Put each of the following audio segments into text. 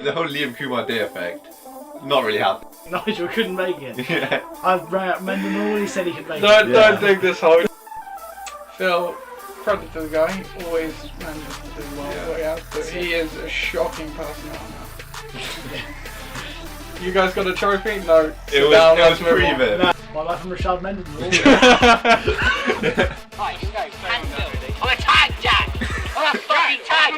the whole Liam Kumar Day effect. Not really happening. Nigel couldn't make it. Yeah. I rang up Mendenhall and he said he could make it. Don't dig this hole. Phil, credit to the guy. He always manages to do well what he has to. He is a shocking personality. You guys got a trophy? No. It was pre-vim. No, my life from Rashad Mendenhall. Right, you go. I'm a tag, Jack! I'm a fucking tag!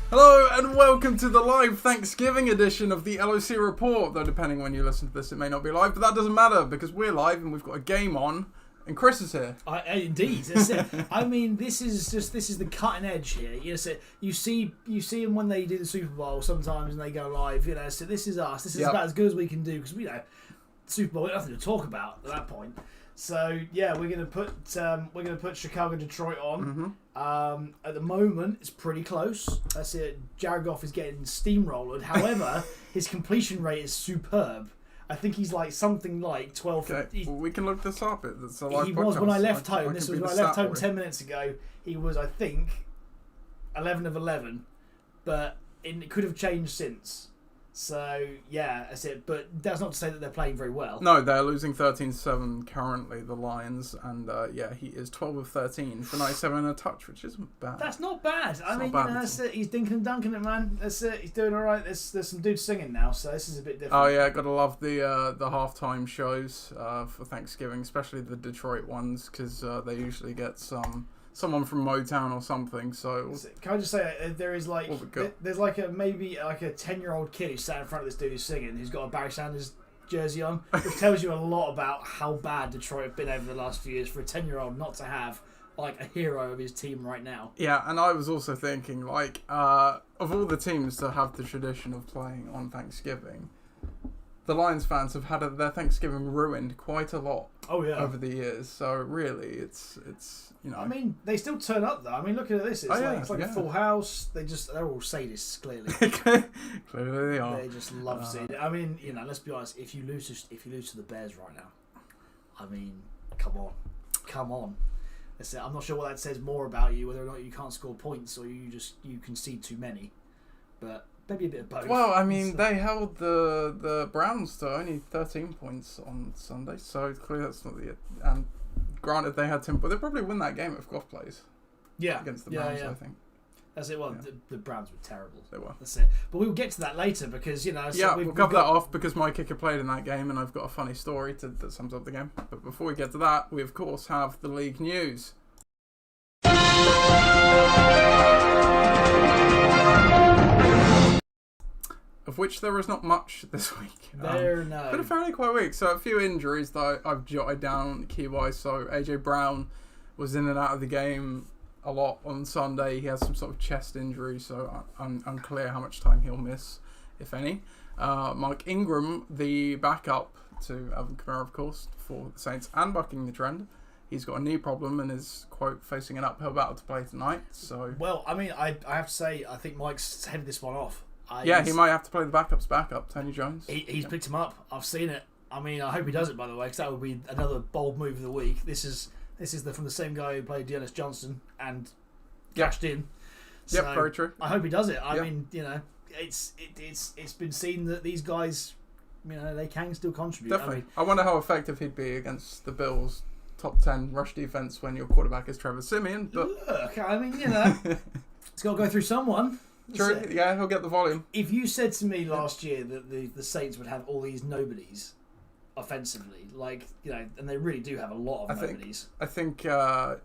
Hello and welcome to the live Thanksgiving edition of the LOC Report, though depending when you listen to this it may not be live, but that doesn't matter because we're live and we've got a game on and Chris is here. Indeed, that's it. I mean, this is the cutting edge here. You see them when they do the Super Bowl sometimes and they go live. So this is us. This is about as good as we can do because Super Bowl, we have nothing to talk about at that point. So yeah, we're gonna put Chicago Detroit on. Mm-hmm. At the moment, it's pretty close. That's it. Jared Goff is getting steamrolled. However, his completion rate is superb. I think he's like something like 12. Okay. Well, we can look this up. It's a live he podcast. was when I left home. This can was be when I the left stat home boy. 10 minutes ago. He was, I think, 11 of 11, but it could have changed since. So yeah, that's it. But that's not to say that they're playing very well. No, they're losing 13-7 currently, the Lions, and he is 12 of 13 for 97 and a touch, which isn't bad. That's not bad. I mean, not bad that's it. He's dinking and dunking it, man. That's it. He's doing all right. There's some dudes singing now, so this is a bit different. Oh yeah, gotta love the halftime shows for Thanksgiving, especially the Detroit ones, because they usually get someone from Motown or something. So can I just say there is there's maybe a 10-year-old kid who's sat in front of this dude who's singing, who's got a Barry Sanders jersey on, which tells you a lot about how bad Detroit have been over the last few years for a 10-year-old not to have like a hero of his team right now. Yeah, and I was also thinking of all the teams that have the tradition of playing on Thanksgiving, the Lions fans have had their Thanksgiving ruined quite a lot. Over the years. So really, it's I mean, they still turn up though. I mean, look at this. It's like a full house. They're all sadists, clearly. Clearly they are. They just love seeing it. I mean, let's be honest. If you lose to the Bears right now, I mean, come on. That's it. I'm not sure what that says more about you, whether or not you can't score points or you concede too many, but. Maybe a bit of both. Well, I mean, they held the Browns to only 13 points on Sunday, so clearly that's not the... And granted, they had 10, but they'll probably win that game if Goff plays. Yeah. Against the Browns, I think. That's it. Well, the Browns were terrible. They were. That's it. But we'll get to that later because, we'll cover that off because my kicker played in that game and I've got a funny story that sums up the game. But before we get to that, we of course have the league news. Of which there is not much this week. Been a fairly quiet week. So a few injuries that I've jotted down key-wise. So AJ Brown was in and out of the game a lot on Sunday. He has some sort of chest injury, so unclear how much time he'll miss, if any. Mark Ingram, the backup to Alvin Kamara, of course, for the Saints and bucking the trend. He's got a knee problem and is, quote, facing an uphill battle to play tonight. So, well, I mean, I have to say, I think Mike's headed this one off. He might have to play the backup's backup, Tony Jones. He's picked him up. I've seen it. I mean, I hope he does it, by the way, because that would be another bold move of the week. This is from the same guy who played Dearness Johnson and cashed in. So very true. I hope he does it. I mean, it's been seen that these guys, they can still contribute. Definitely. I wonder how effective he'd be against the Bills' top 10 rush defense when your quarterback is Trevor Siemian. But look, I mean, it's got to go through someone. True, yeah, he'll get the volume. If you said to me last year that the Saints would have all these nobodies offensively, and they really do have a lot of nobodies. I think not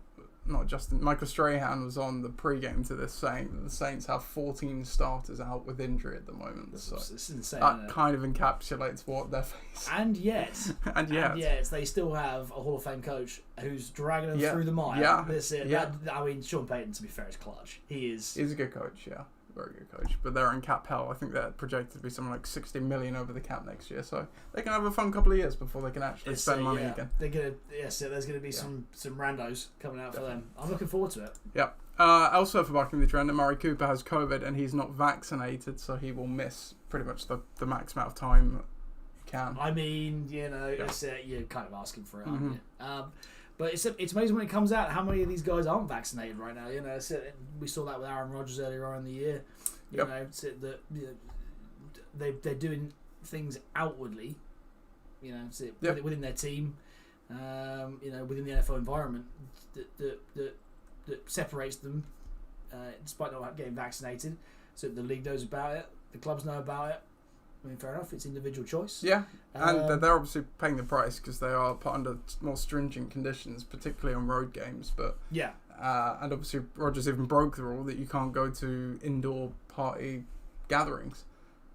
Justin, Michael Strahan was on the pre-game to this saying that the Saints have 14 starters out with injury at the moment. So it's insane. That kind of encapsulates what they're facing. And yet, they still have a Hall of Fame coach who's dragging them through the mire. Yeah, that's it. Yeah. I mean, Sean Payton, to be fair, is clutch. He's a good coach, yeah. Very good coach, but they're in cap hell. I think they're projected to be something like 60 million over the cap next year, so they can have a fun couple of years before they can actually spend money again. There's gonna be some randos coming out for them. I'm looking forward to it. Yep. Also for bucking the trend, Amari Cooper has COVID and he's not vaccinated, so he will miss pretty much the max amount of time he can. I mean, it's, you're kind of asking for it, aren't you? But it's amazing when it comes out how many of these guys aren't vaccinated right now. You know, we saw that with Aaron Rodgers earlier on in the year. You know, that they're doing things outwardly. You know, within their team. You know, within the NFL environment that separates them, despite not getting vaccinated. So the league knows about it. The clubs know about it. I mean, fair enough. It's individual choice. Yeah, and they're obviously paying the price because they are put under more stringent conditions, particularly on road games. But yeah, and obviously Rodgers even broke the rule that you can't go to indoor party gatherings,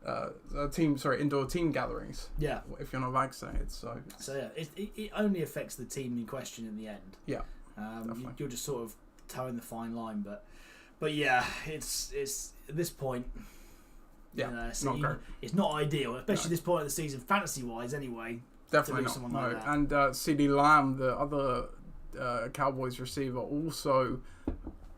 indoor team gatherings. Yeah, if you're not vaccinated. So yeah, it only affects the team in question in the end. Yeah, you're just sort of towing the fine line, but yeah, it's at this point. Yeah, you know, not great. It's not ideal, especially this point of the season, fantasy-wise, anyway. Definitely not. No. Like And CeeDee Lamb, the other Cowboys receiver, also,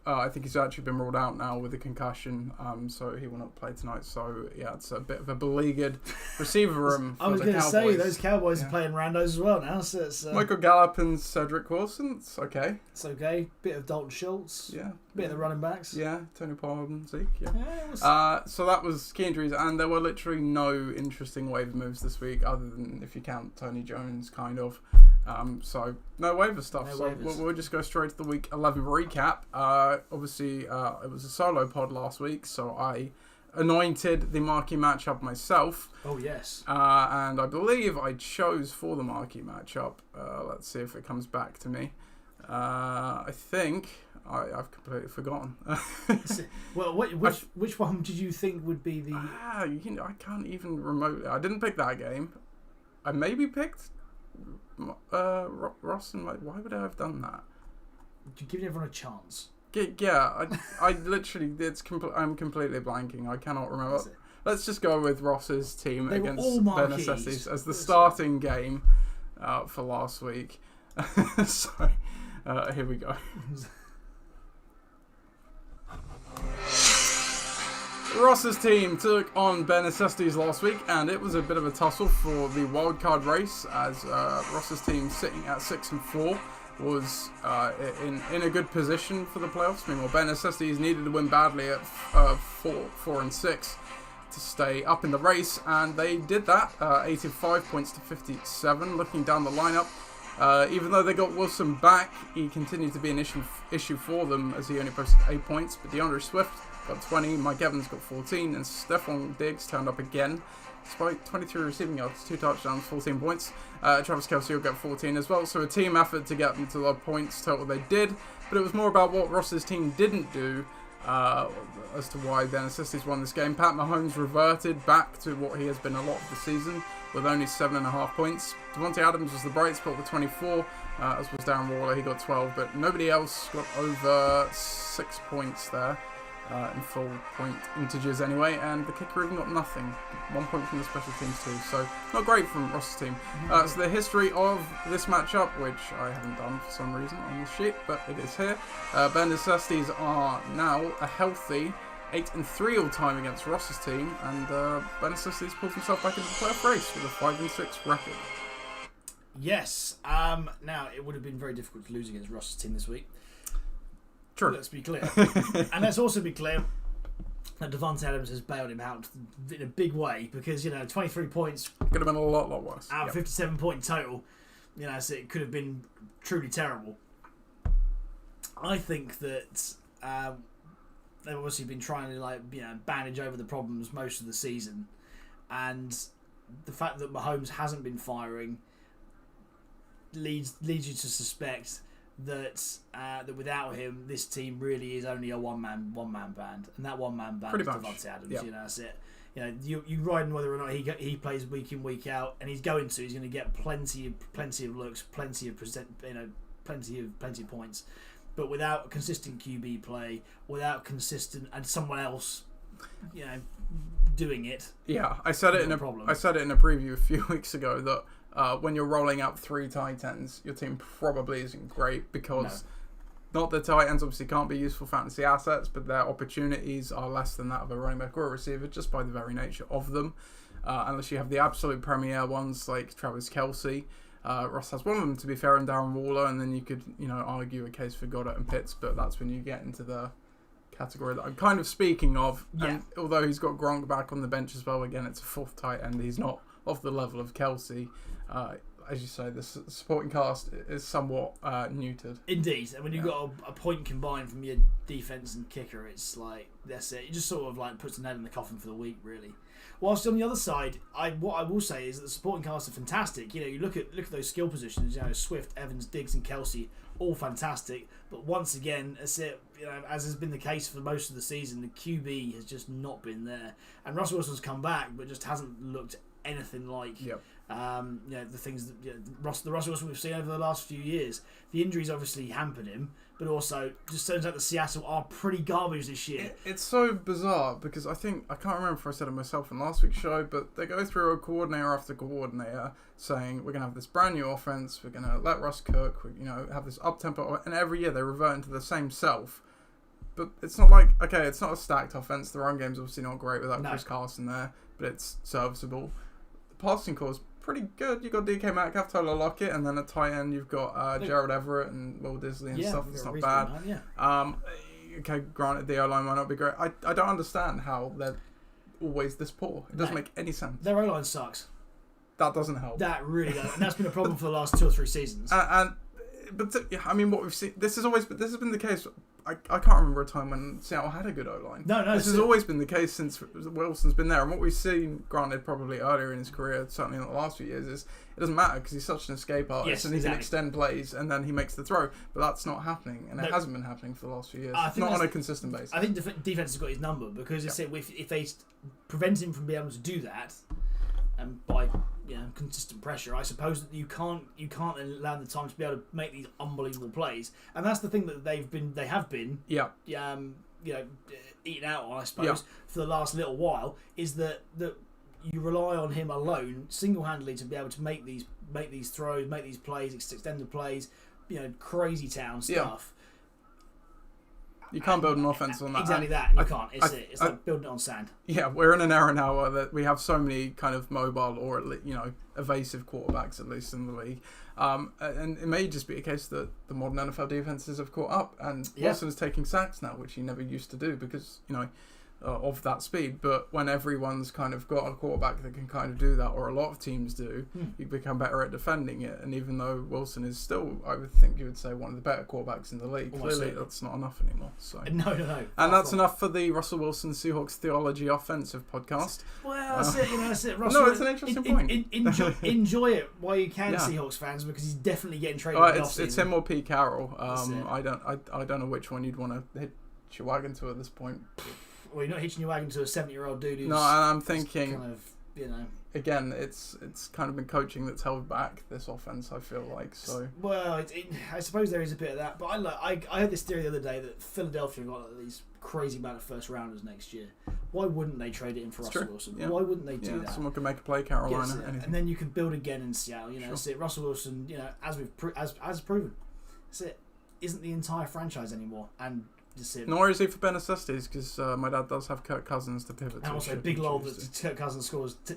I think he's actually been ruled out now with a concussion, so he will not play tonight. So yeah, it's a bit of a beleaguered receiver room. I was going to say those Cowboys are playing randos as well now. So it's Michael Gallup and Cedric Wilson. It's okay. It's okay. Bit of Dalton Schultz. Yeah. Bit of the running backs. Yeah. Tony Pollard and Zeke. Yeah. So that was key injuries, and there were literally no interesting waiver moves this week, other than if you count Tony Jones, kind of. So no waiver stuff. No so waivers. We'll just go straight to the week 11 recap. Obviously, it was a solo pod last week, so I anointed the marquee matchup myself. Oh yes. And I believe I chose for the marquee matchup. Let's see if it comes back to me. I think I've completely forgotten. Well, which one did you think would be the? I can't even remotely. I didn't pick that game. I maybe picked Ross and why would I have done that? You're giving everyone a chance. Yeah, I literally I'm completely blanking. I cannot remember. Let's just go with Ross's team against Ben Necessities as the starting game for last week. So here we go. Ross's team took on Ben Necessities last week, and it was a bit of a tussle for the wildcard race, as Ross's team, sitting at 6-4, was in a good position for the playoffs. Meanwhile, Ben Necessities needed to win badly at 4-6 to stay up in the race, and they did that. 85 points to 57. Looking down the lineup, even though they got Wilson back, he continued to be an issue for them, as he only posted 8 points. But DeAndre Swift got 20, Mike Evans got 14, and Stephon Diggs turned up again. Despite 23 receiving yards, 2 touchdowns, 14 points. Travis Kelce will get 14 as well. So a team effort to get them to the points total they did. But it was more about what Ross's team didn't do as to why Ben Necessities won this game. Pat Mahomes reverted back to what he has been a lot of the season, with only 7.5 points. Devontae Adams was the bright spot with 24, as was Darren Waller. He got 12, but nobody else got over 6 points there. In full point integers anyway, and the kicker even got nothing. 1 point from the special teams too, so not great from Ross's team. So the history of this matchup, which I haven't done for some reason on this sheet, but it is here. Ben Necessities are now a healthy 8-3 all time against Ross's team, and Ben Necessities pulls himself back into the playoff race with a 5-6 record. Yes. Now it would have been very difficult to lose against Ross's team this week. True. Let's be clear. And let's also be clear that Devontae Adams has bailed him out in a big way, because, 23 points could have been a lot worse. Out of 57 point total, so it could have been truly terrible. I think that they've obviously been trying to bandage over the problems most of the season, and the fact that Mahomes hasn't been firing leads you to suspect that without him, this team really is only a one man band, and that one man band is Devontae Adams. Yep. That's it. You ride him whether or not he plays week in, week out, and he's going to get plenty of looks, plenty of points. But without consistent QB play, without consistent and someone else, doing it. Yeah, I said it in a preview a few weeks ago that. When you're rolling out 3 tight ends, your team probably isn't great, because not the tight ends obviously can't be useful fantasy assets, but their opportunities are less than that of a running back or a receiver, just by the very nature of them. Unless you have the absolute premier ones like Travis Kelce, Ross has one of them, to be fair, in Darren Waller, and then you could, argue a case for Goddard and Pitts, but that's when you get into the category that I'm kind of speaking of. Yeah. And although he's got Gronk back on the bench as well, again, it's a fourth tight end. He's not of the level of Kelsey. As you say, the supporting cast is somewhat neutered. Indeed, and when you've got a point combined from your defense and kicker, it's like that's it. It just sort of like puts the nail in the coffin for the week, really. Whilst on the other side, what I will say is that the supporting cast are fantastic. You look at those skill positions. Swift, Evans, Diggs, and Kelsey, all fantastic. But once again, as has been the case for most of the season, the QB has just not been there. And Russell Wilson's come back, but just hasn't looked anything like the things that the Russell Wilson we've seen over the last few years. The injuries obviously hampered him, but also just turns out that Seattle are pretty garbage this year. It's so bizarre because I can't remember if I said it myself in last week's show, but they go through a coordinator after coordinator saying we're going to have this brand new offense, we're going to let Russ cook, have this up tempo, and every year they revert into the same self. But it's not like, it's not a stacked offense. The run game's obviously not great without Chris Carson there, but it's serviceable. Passing core is pretty good. You've got DK Metcalf, Tyler Lockett, and then at tight end you've got Gerald Everett and Will Disley and stuff. It's not bad. Granted, the O-line might not be great. I don't understand how they're always this poor. It doesn't make any sense. Their O-line sucks. That doesn't help. That really does. And that's been a problem for the last 2 or 3 seasons. What we've seen, this has been the case. I can't remember a time when Seattle had a good O-line. No. This has always been the case since Wilson's been there. And what we've seen, granted, probably earlier in his career, certainly in the last few years, is it doesn't matter because he's such an escape artist and he can extend plays and then he makes the throw. But that's not happening, and it hasn't been happening for the last few years. Not on a consistent basis. I think defense has got his number because if they prevent him from being able to do that, and by consistent pressure, I suppose that you can't allow the time to be able to make these unbelievable plays, and that's the thing that they have been eaten out on, I suppose, for the last little while, is that you rely on him alone, single-handedly, to be able to make these throws, make these plays, extend the plays, crazy town stuff. You can't build an offense on that. Exactly that. You can't. It's like building it on sand. Yeah, we're in an era now that we have so many kind of mobile or evasive quarterbacks, at least in the league. And it may just be a case that the modern NFL defenses have caught up, and Wilson's taking sacks now, which he never used to do because of that speed. But when everyone's kind of got a quarterback that can kind of do that, or a lot of teams do, you become better at defending it. And even though Wilson is still, I would think you would say, one of the better quarterbacks in the league, clearly that's not enough anymore. So No. And that's enough for the Russell Wilson Seahawks Theology Offensive podcast. Well, that's it. Russell, no, it's an interesting point. Enjoy it while you can, Seahawks fans, because he's definitely getting traded. It's him or Pete Carroll. I don't know which one you'd want to hit your wagon to at this point. Well, you're not hitching your wagon to a 70-year-old dude who's... No, and I'm thinking... kind of, Again, it's kind of been coaching that's held back this offense, I feel like. So. Well, I suppose there is a bit of that. But I had this theory the other day that Philadelphia got these crazy amount of first-rounders next year. Why wouldn't they trade it in for Russell Wilson? Yeah. Why wouldn't they do that? Someone can make a play, Carolina. And then you can build again in Seattle. That's it. Russell Wilson, as proven. That's it. Isn't the entire franchise anymore. And... Nor is he for Ben Estes, because my dad does have Kirk Cousins to pivot to. And also big lol that Kirk Cousins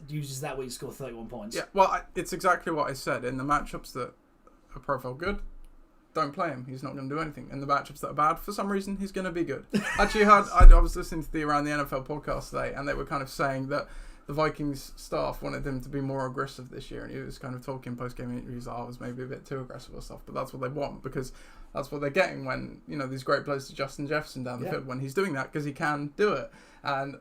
uses that week to score 31 points. Yeah, well, it's exactly what I said. In the matchups that are profile good, don't play him. He's not going to do anything. In the matchups that are bad, for some reason, he's going to be good. Actually, I was listening to the Around the NFL podcast today, and they were kind of saying that the Vikings staff wanted him to be more aggressive this year, and he was kind of talking post-game interviews that I was maybe a bit too aggressive or stuff, but that's what they want, because that's what they're getting when, these great plays to Justin Jefferson down the field, when he's doing that, because he can do it. And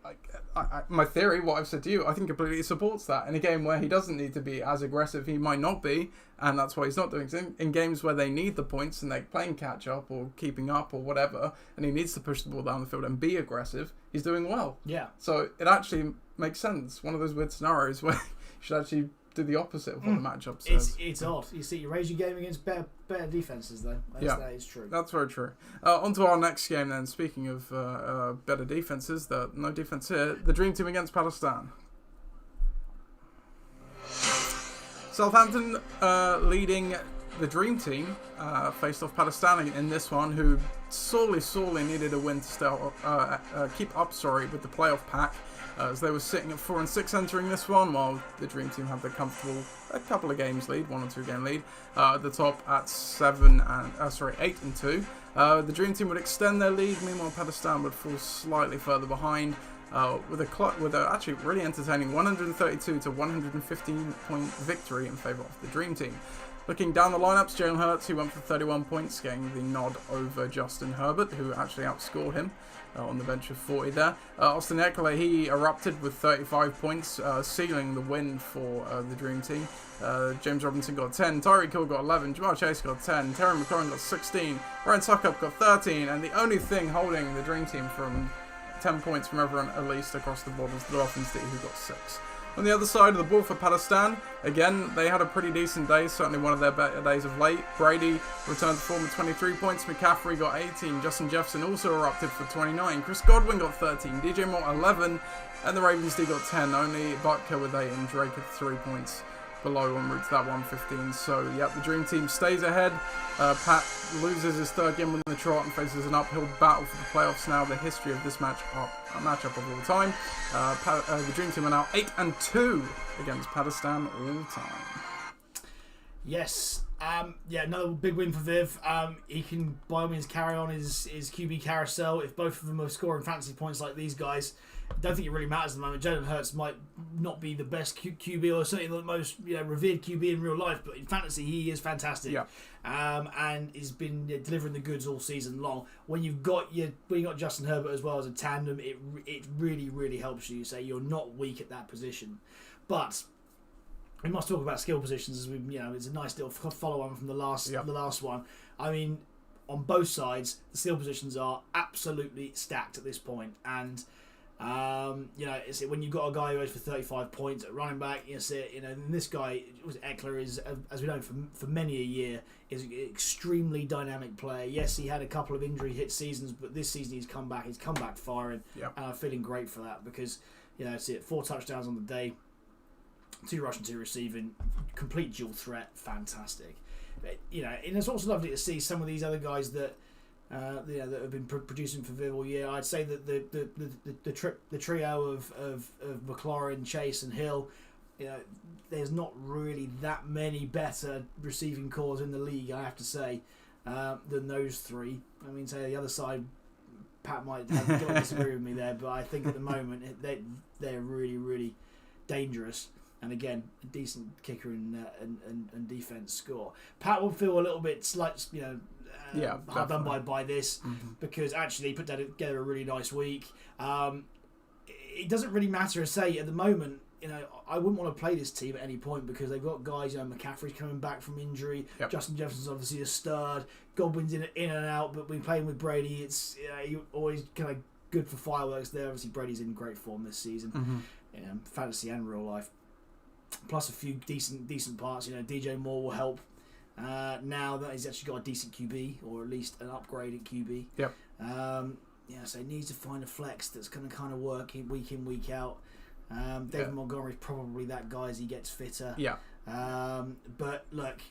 my theory, what I've said to you, I think completely supports that. In a game where he doesn't need to be as aggressive, he might not be, and that's why he's not doing it. In games where they need the points and they're playing catch-up or keeping up or whatever, and he needs to push the ball down the field and be aggressive, he's doing well. Yeah. So it actually makes sense. One of those weird scenarios where you should actually do the opposite of what the matchup says. It's odd. You see, you raise your game against better defenses, though. That is true. That's very true. On to our next game then. Speaking of better defenses, no defense here. The Dream Team against Palestine. Southampton leading the Dream Team faced off Palestine in this one, who sorely needed a win to keep up with the playoff pack, as they were sitting at 4 and 6 entering this one, while the Dream Team have the comfortable couple of games lead, 1 or 2 game lead, at the top at 8 and 2. The Dream Team would extend their lead, meanwhile Pakistan would fall slightly further behind, with a actually really entertaining 132 to 115 point victory in favour of the Dream Team. Looking down the lineups, Jalen Hurts, who went for 31 points, getting the nod over Justin Herbert, who actually outscored him on the bench of 40 there. Austin Eckler, he erupted with 35 points, sealing the win for the Dream Team. James Robinson got 10, Tyreek Hill got 11, Jamar Chase got 10, Terry McLaurin got 16, Ryan Suckup got 13, and the only thing holding the Dream Team from 10 points from everyone at least across the board was the Dolphins, who got 6. On the other side of the ball for Pakistan, again, they had a pretty decent day, certainly one of their better days of late. Brady returned to form with 23 points, McCaffrey got 18, Justin Jefferson also erupted for 29, Chris Godwin got 13, DJ Moore 11, and the Ravens D got 10, only Butker with 8 and Drake at 3 points below en route to that 115. So, yep, the Dream Team stays ahead. Pat loses his third game in the trot and faces an uphill battle for the playoffs now. The history of this matchup of all time. The Dream Team are now 8 and 2 against Pakistan all time. Yes. Another big win for Viv. He can by all means carry on his QB carousel. If both of them are scoring fantasy points like these guys, I don't think it really matters at the moment. Jalen Hurts might not be the best QB or certainly the most revered QB in real life, but in fantasy he is fantastic. Yeah. And he's been delivering the goods all season long. When you've got Justin Herbert as well as a tandem, it really, really helps you. Say you're not weak at that position. But we must talk about skill positions as it's a nice little follow on from the last one. I mean, on both sides, the skill positions are absolutely stacked at this point, and it's when you've got a guy who goes for 35 points at running back, and this guy Eckler is, as we know for many a year, is an extremely dynamic player. Yes, he had a couple of injury hit seasons, but this season he's come back firing, and I'm feeling great for that because 4 touchdowns on the day, 2 rushing, 2 receiving, complete dual threat, fantastic. And it's also lovely to see some of these other guys that that have been producing for Viv all year. I'd say that the trio of McLaurin, Chase, and Hill, there's not really that many better receiving cores in the league, I have to say, than those 3. I mean, say the other side, Pat might disagree with me there, but I think at the moment they're really, really dangerous. And again, a decent kicker and defense score. Pat will feel a little bit hard done by this, because actually he put together a really nice week. It doesn't really matter, say at the moment. I wouldn't want to play this team at any point because they've got guys. McCaffrey's coming back from injury. Yep. Justin Jefferson's obviously a stud. Godwin's in and out, but when playing with Brady, it's you're always kind of good for fireworks there. Obviously, Brady's in great form this season, fantasy and real life. Plus a few decent parts. DJ Moore will help. Now that he's actually got a decent QB, or at least an upgraded QB. Yep. So he needs to find a flex that's going to kind of work week in, week out. David Montgomery's probably that guy as he gets fitter. Yeah. But look,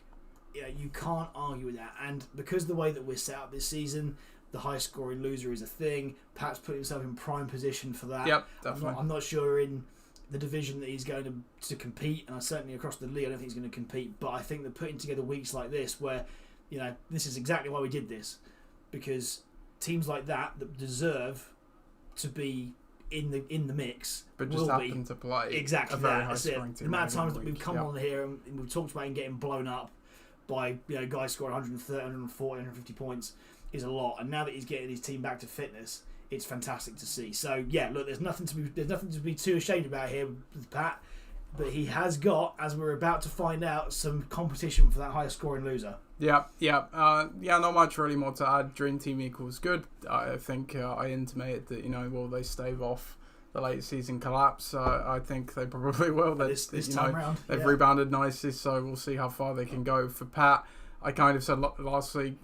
you can't argue with that. And because the way that we're set up this season, the high scoring loser is a thing. Pat's put himself in prime position for that. Yep, definitely. I'm not sure in the division that he's going to compete, and certainly across the league I don't think he's going to compete, but I think that putting together weeks like this where this is exactly why we did this, because teams like that deserve to be in the mix but just happen to play exactly a very that. high scoring team. The amount of times that we've come on here and we've talked about him getting blown up by guys scoring 130, 140, 150 points is a lot, and now that he's getting his team back to fitness, it's fantastic to see. So look, there's nothing to be too ashamed about here with Pat, but he has got, as we're about to find out, some competition for that highest scoring loser. Not much really more to add. Dream Team equals good. I think I intimated that will they stave off the late season collapse. I think they probably will. This time round, they've rebounded nicely, so we'll see how far they can go. For Pat, I kind of said last week,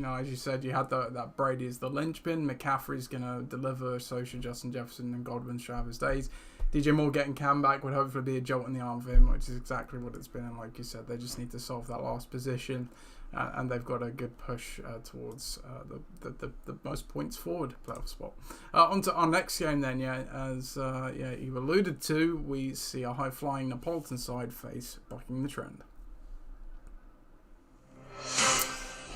as you said, you had that Brady is the linchpin. McCaffrey's going to deliver, so should Justin Jefferson, and Godwin should have his days. DJ Moore getting Cam back would hopefully be a jolt in the arm for him, which is exactly what it's been. And like you said, they just need to solve that last position, and they've got a good push towards the most points forward playoff spot. On to our next game then, as you alluded to, we see a high-flying Neapolitan side face bucking the trend.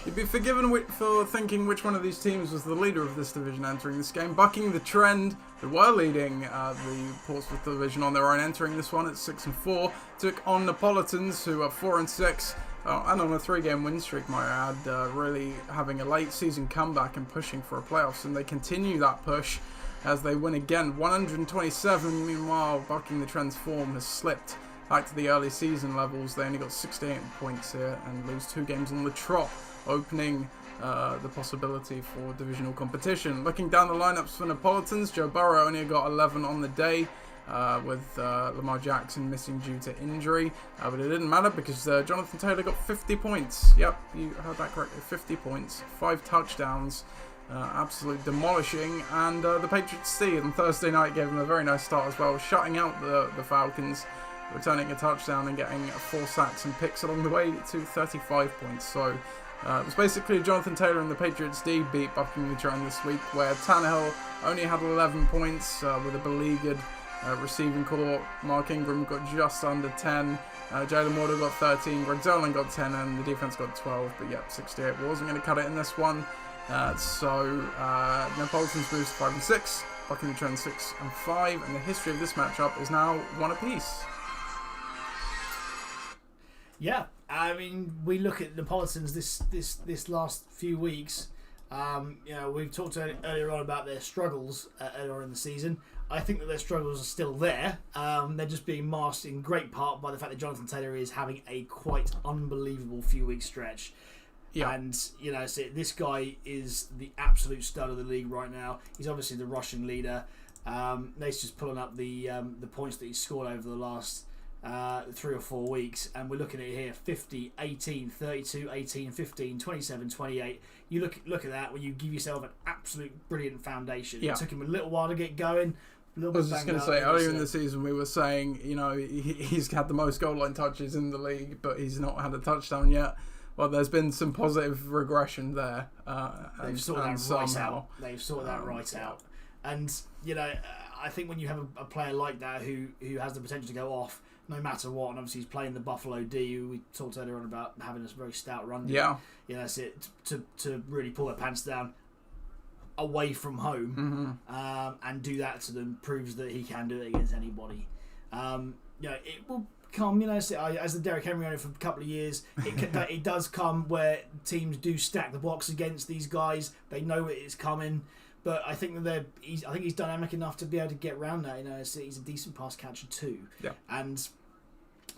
You'd be forgiven for thinking which one of these teams was the leader of this division entering this game. Bucking the trend, who were leading the Portsmouth division on their own, entering this one at 6-4, took on Neapolitans, who are 4-6, and on a 3-game win streak, might I add, really having a late season comeback and pushing for a playoffs, and they continue that push as they win again, 127. Meanwhile, Bucking the Trend's form has slipped back to the early season levels. They only got 68 points here and lose 2 games on the trot, opening the possibility for divisional competition. Looking down the lineups for Neapolitans, Joe Burrow only got 11 on the day, with Lamar Jackson missing due to injury, but it didn't matter because Jonathan Taylor got 50 points. Yep, you heard that correctly, 50 points, 5 touchdowns, absolute demolishing, and the Patriots D on Thursday night gave them a very nice start as well, shutting out the Falcons, returning a touchdown and getting 4 sacks and picks along the way to 35 points. So it was basically Jonathan Taylor and the Patriots D beat Bucking the Trend this week, where Tannehill only had 11 points with a beleaguered receiving corps. Mark Ingram got just under 10. Jalen Warder got 13. Greg Zolan got 10, and the defense got 12. But yep, 68 wasn't going to cut it in this one. So Neapolitans moves to 5-6. Bucking the Trend 6-5, and the history of this matchup is now 1 apiece. Yeah, I mean, we look at Neapolitans this last few weeks. We've talked earlier on about their struggles earlier in the season. I think that their struggles are still there. They're just being masked in great part by the fact that Jonathan Taylor is having a quite unbelievable few-week stretch. Yeah. And, so this guy is the absolute stud of the league right now. He's obviously the rushing leader. Nate's just pulling up the points that he's scored over the last 3 or 4 weeks, and we're looking at it here: 50, 18, 32, 18, 15, 27, 28. You look at that when you give yourself an absolute brilliant foundation. Yeah. It took him a little while to get going. I was just going to say, earlier in the season we were saying, he's had the most goal line touches in the league, but he's not had a touchdown yet. Well, there's been some positive regression there. They've sorted that right out. They've sorted that right out. And, I think when you have a player like that who has the potential to go off no matter what, and obviously he's playing the Buffalo D, who we talked earlier on about having a very stout run. Yeah. That's it, to really pull their pants down away from home, and do that to them proves that he can do it against anybody. It will come, as the Derrick Henry owner for a couple of years, it does come where teams do stack the box against these guys. They know it is coming. But I think that he's dynamic enough to be able to get around that. He's a decent pass catcher too. Yeah. And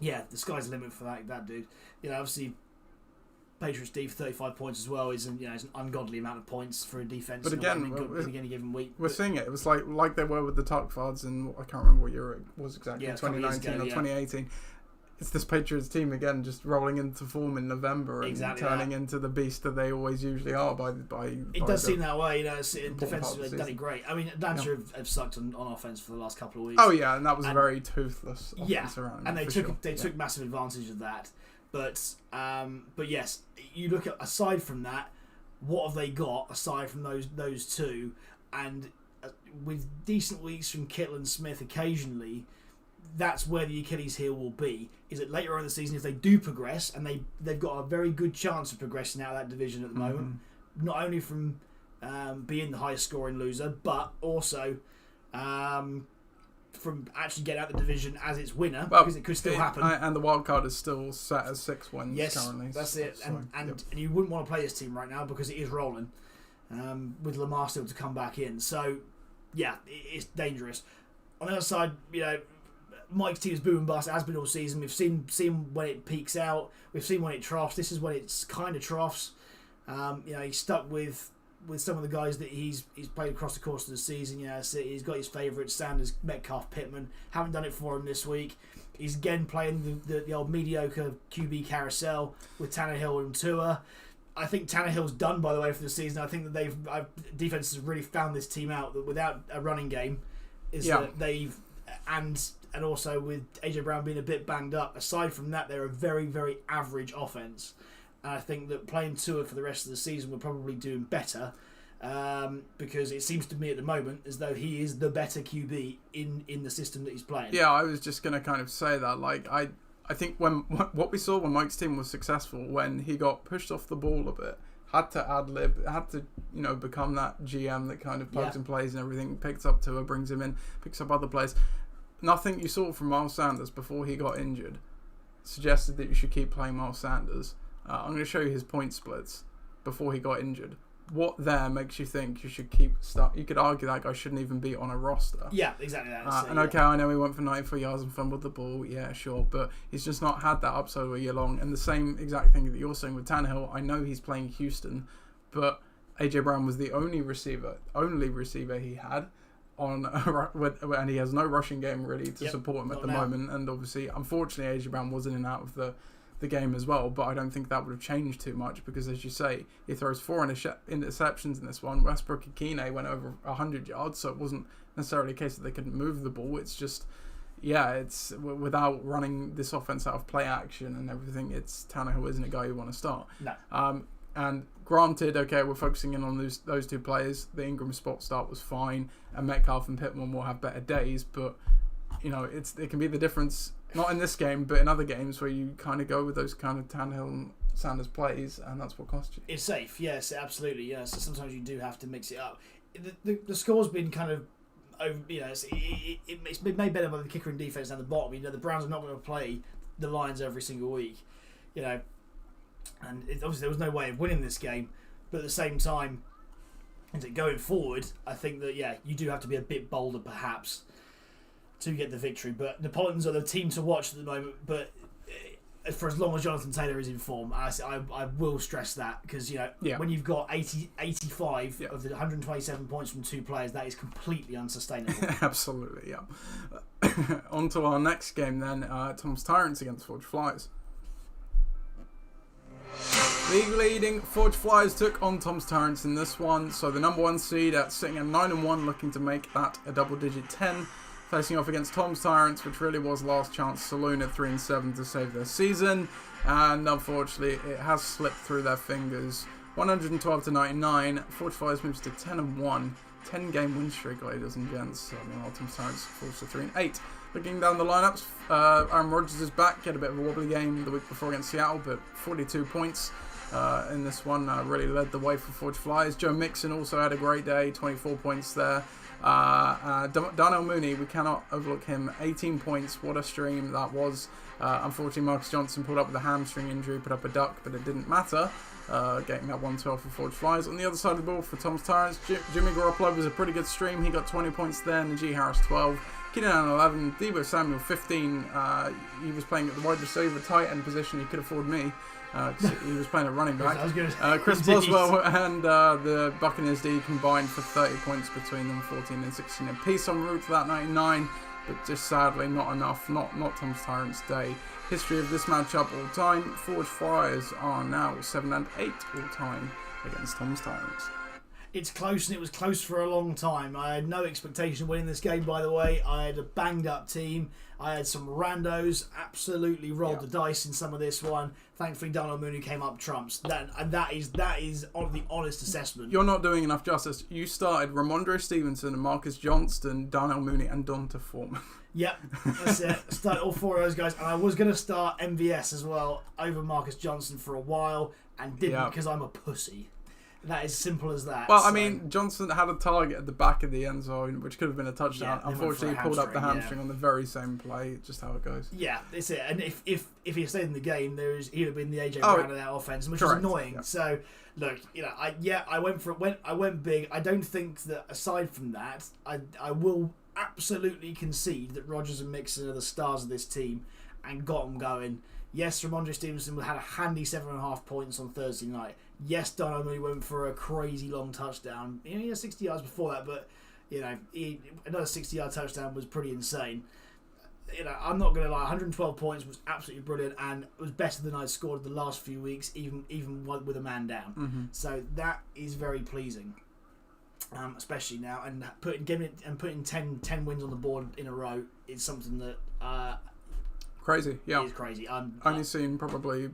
the sky's the limit for that dude. Obviously, Patriots D for 35 points as well is an ungodly amount of points for a defense. But again, in any given week. We're seeing it. It was like they were with the Tuckfards, and I can't remember what year it was exactly. 2019 or 2018. It's this Patriots team again, just rolling into form in November and turning into the beast that they always usually are. It does seem that way. Defensively they've done it great. I mean, Atlanta have sucked on offense for the last couple of weeks. Oh yeah, and that was very toothless. And they took massive advantage of that. But yes, you look at, aside from that, what have they got aside from those two? And with decent weeks from Kittle and Smith occasionally, that's where the Achilles heel will be. Is that later on in the season, if they do progress, and they've got a very good chance of progressing out of that division at the moment, not only from being the highest scoring loser, but also from actually getting out the division as its winner, because it could still happen. And the wild card is still set as 6 wins currently. Yes, that's it. And you wouldn't want to play this team right now because it is rolling, with Lamar still to come back in. So, yeah, it's dangerous. On the other side, Mike's team is boom and bust. It has been all season. We've seen when it peaks out. We've seen when it troughs. This is when it's kind of troughs. He's stuck with some of the guys that he's played across the course of the season. He's got his favourites, Sanders, Metcalf, Pittman. Haven't done it for him this week. He's again playing the old mediocre QB carousel with Tannehill and Tua. I think Tannehill's done, by the way, for the season. I think that defenses have really found this team out, that without a running game, that they've and also with AJ Brown being a bit banged up. Aside from that, they're a very, very average offense. And I think that playing Tua for the rest of the season will probably do him better. Because it seems to me at the moment as though he is the better QB in the system that he's playing. Yeah, I was just going to kind of say that. Like, I think what we saw when Mike's team was successful, when he got pushed off the ball a bit, had to ad-lib, had to, become that GM that kind of plugs and plays and everything, picks up Tua, brings him in, picks up other players. Nothing you saw from Miles Sanders before he got injured suggested that you should keep playing Miles Sanders. I'm going to show you his point splits before he got injured. What there makes you think you should keep start? You could argue that guy shouldn't even be on a roster. Yeah, exactly. I know he went for 94 yards and fumbled the ball. Yeah, sure, but he's just not had that upside all year long. And the same exact thing that you're saying with Tannehill. I know he's playing Houston, but AJ Brown was the only receiver he had on, and he has no rushing game really to support him at the moment. And obviously, unfortunately, AJ Brown was in and out of the game as well, but I don't think that would have changed too much because, as you say, he throws 4 interceptions in this one. Westbrook and Keeney went over 100 yards, so it wasn't necessarily a case that they couldn't move the ball. It's just, it's without running this offense out of play action and everything, it's Tannehill isn't a guy you want to start. No. And granted, okay, we're focusing in on those two players. The Ingram spot start was fine, and Metcalf and Pittman will have better days, but it can be the difference. Not in this game, but in other games where you kind of go with those kind of Tannehill and Sanders plays, and that's what costs you. It's safe, yes, absolutely, yes. So sometimes you do have to mix it up. The score's been kind of, it's been made better by the kicker and defense down the bottom. The Browns are not going to play the Lions every single week, and obviously there was no way of winning this game. But at the same time, going forward, I think that you do have to be a bit bolder, perhaps, to get the victory. But Napolitans are the team to watch at the moment, but for as long as Jonathan Taylor is in form, I will stress that, because when you've got 85 of the 127 points from 2 players, that is completely unsustainable. Absolutely, yeah. On to our next game then, Tom's Tyrants against Forge Flyers. League leading Forge Flyers took on Tom's Tyrants in this one, so the number 1 seed sitting at 9-1, looking to make that a double-digit 10. Facing off against Tom's Tyrants, which really was last chance saloon at 3-7 to save their season, and unfortunately it has slipped through their fingers. 112-99. Forge Flyers moves to 10-1, 10-game win streak, ladies and gents. Meanwhile, Tom's Tyrants falls to 3-8. Looking down the lineups, Aaron Rodgers is back. He had a bit of a wobbly game the week before against Seattle, but 42 points in this one really led the way for Forge Flyers. Joe Mixon also had a great day, 24 points there. Darnell Mooney, we cannot overlook him, 18 points. What a stream that was. Unfortunately, Marcus Johnson pulled up with a hamstring injury, put up a duck, but it didn't matter. Getting that 112 for Forge Flyers. On the other side of the ball for Tom's Tyrants, Jimmy Garoppolo was a pretty good stream. He got 20 points there. Najee Harris 12. Keenan Allen 11. Deebo Samuel 15. He was playing at the wide receiver tight end position. He could afford me. He was playing at running back. Chris Boswell and the Buccaneers D combined for 30 points between them, 14 and 16 apiece en route to that 99, but just sadly not enough. Not Tom's Tyrants day. History of this matchup all time: Forge Flyers are now 7-8 all time against Tom's Tyrants. It's close, and it was close for a long time. I had no expectation of winning this game, by the way. I had a banged-up team. I had some randos absolutely rolled the dice in some of this one. Thankfully, Darnell Mooney came up trumps. That is the honest assessment. You're not doing enough justice. You started Ramondre Stevenson and Marcus Johnston, Darnell Mooney, and Donta Foreman. Yep, that's it. Started all 4 of those guys, and I was going to start MVS as well over Marcus Johnson for a while, and didn't because I'm a pussy. That is simple as that. Well, I mean, Johnson had a target at the back of the end zone, which could have been a touchdown. Unfortunately, he pulled up the hamstring on the very same play. Just how it goes. Yeah, that's it. And if he had stayed in the game, he would have been the AJ Brown of that offense, which is annoying. Yeah. So look, I went big. I don't think that aside from that, I will absolutely concede that Rodgers and Mixon are the stars of this team and got them going. Yes, Ramondre Stevenson had a handy 7.5 points on Thursday night. Yes, Darnell Mooney went for a crazy long touchdown. He had 60 yards before that, but another 60-yard touchdown was pretty insane. I'm not going to lie. 112 points was absolutely brilliant, and it was better than I'd scored the last few weeks, even with a man down. Mm-hmm. So that is very pleasing. especially now, and putting 10 wins on the board in a row is something that crazy. Yeah, is crazy. Only seen probably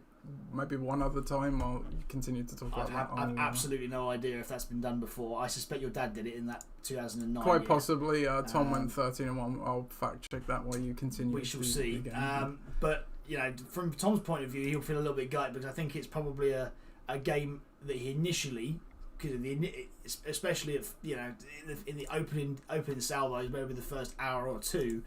maybe one other time. I'll continue to talk about that. I've absolutely no idea if that's been done before. I suspect your dad did it in that 2009. Quite possibly. Tom went 13-1. I'll fact check that while you continue. We shall see. But from Tom's point of view, he'll feel a little bit gutted because I think it's probably a game that he initially, especially if in the opening salvos, maybe the first hour or two,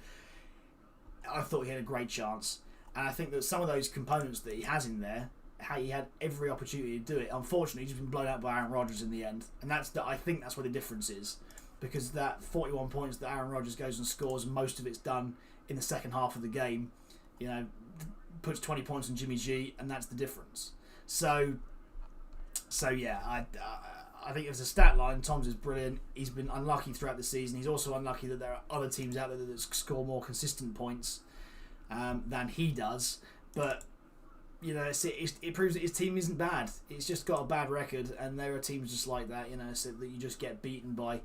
I thought he had a great chance. And I think that some of those components that he has in there, how he had every opportunity to do it. Unfortunately, he's just been blown out by Aaron Rodgers in the end, and I think that's where the difference is, because that 41 points that Aaron Rodgers goes and scores, and most of it's done in the second half of the game. Puts 20 points on Jimmy G, and that's the difference. So yeah, I think as a stat line, Tom's is brilliant. He's been unlucky throughout the season. He's also unlucky that there are other teams out there that score more consistent points than he does, but it proves that his team isn't bad. It's just got a bad record, and there are teams just like that, so that you just get beaten by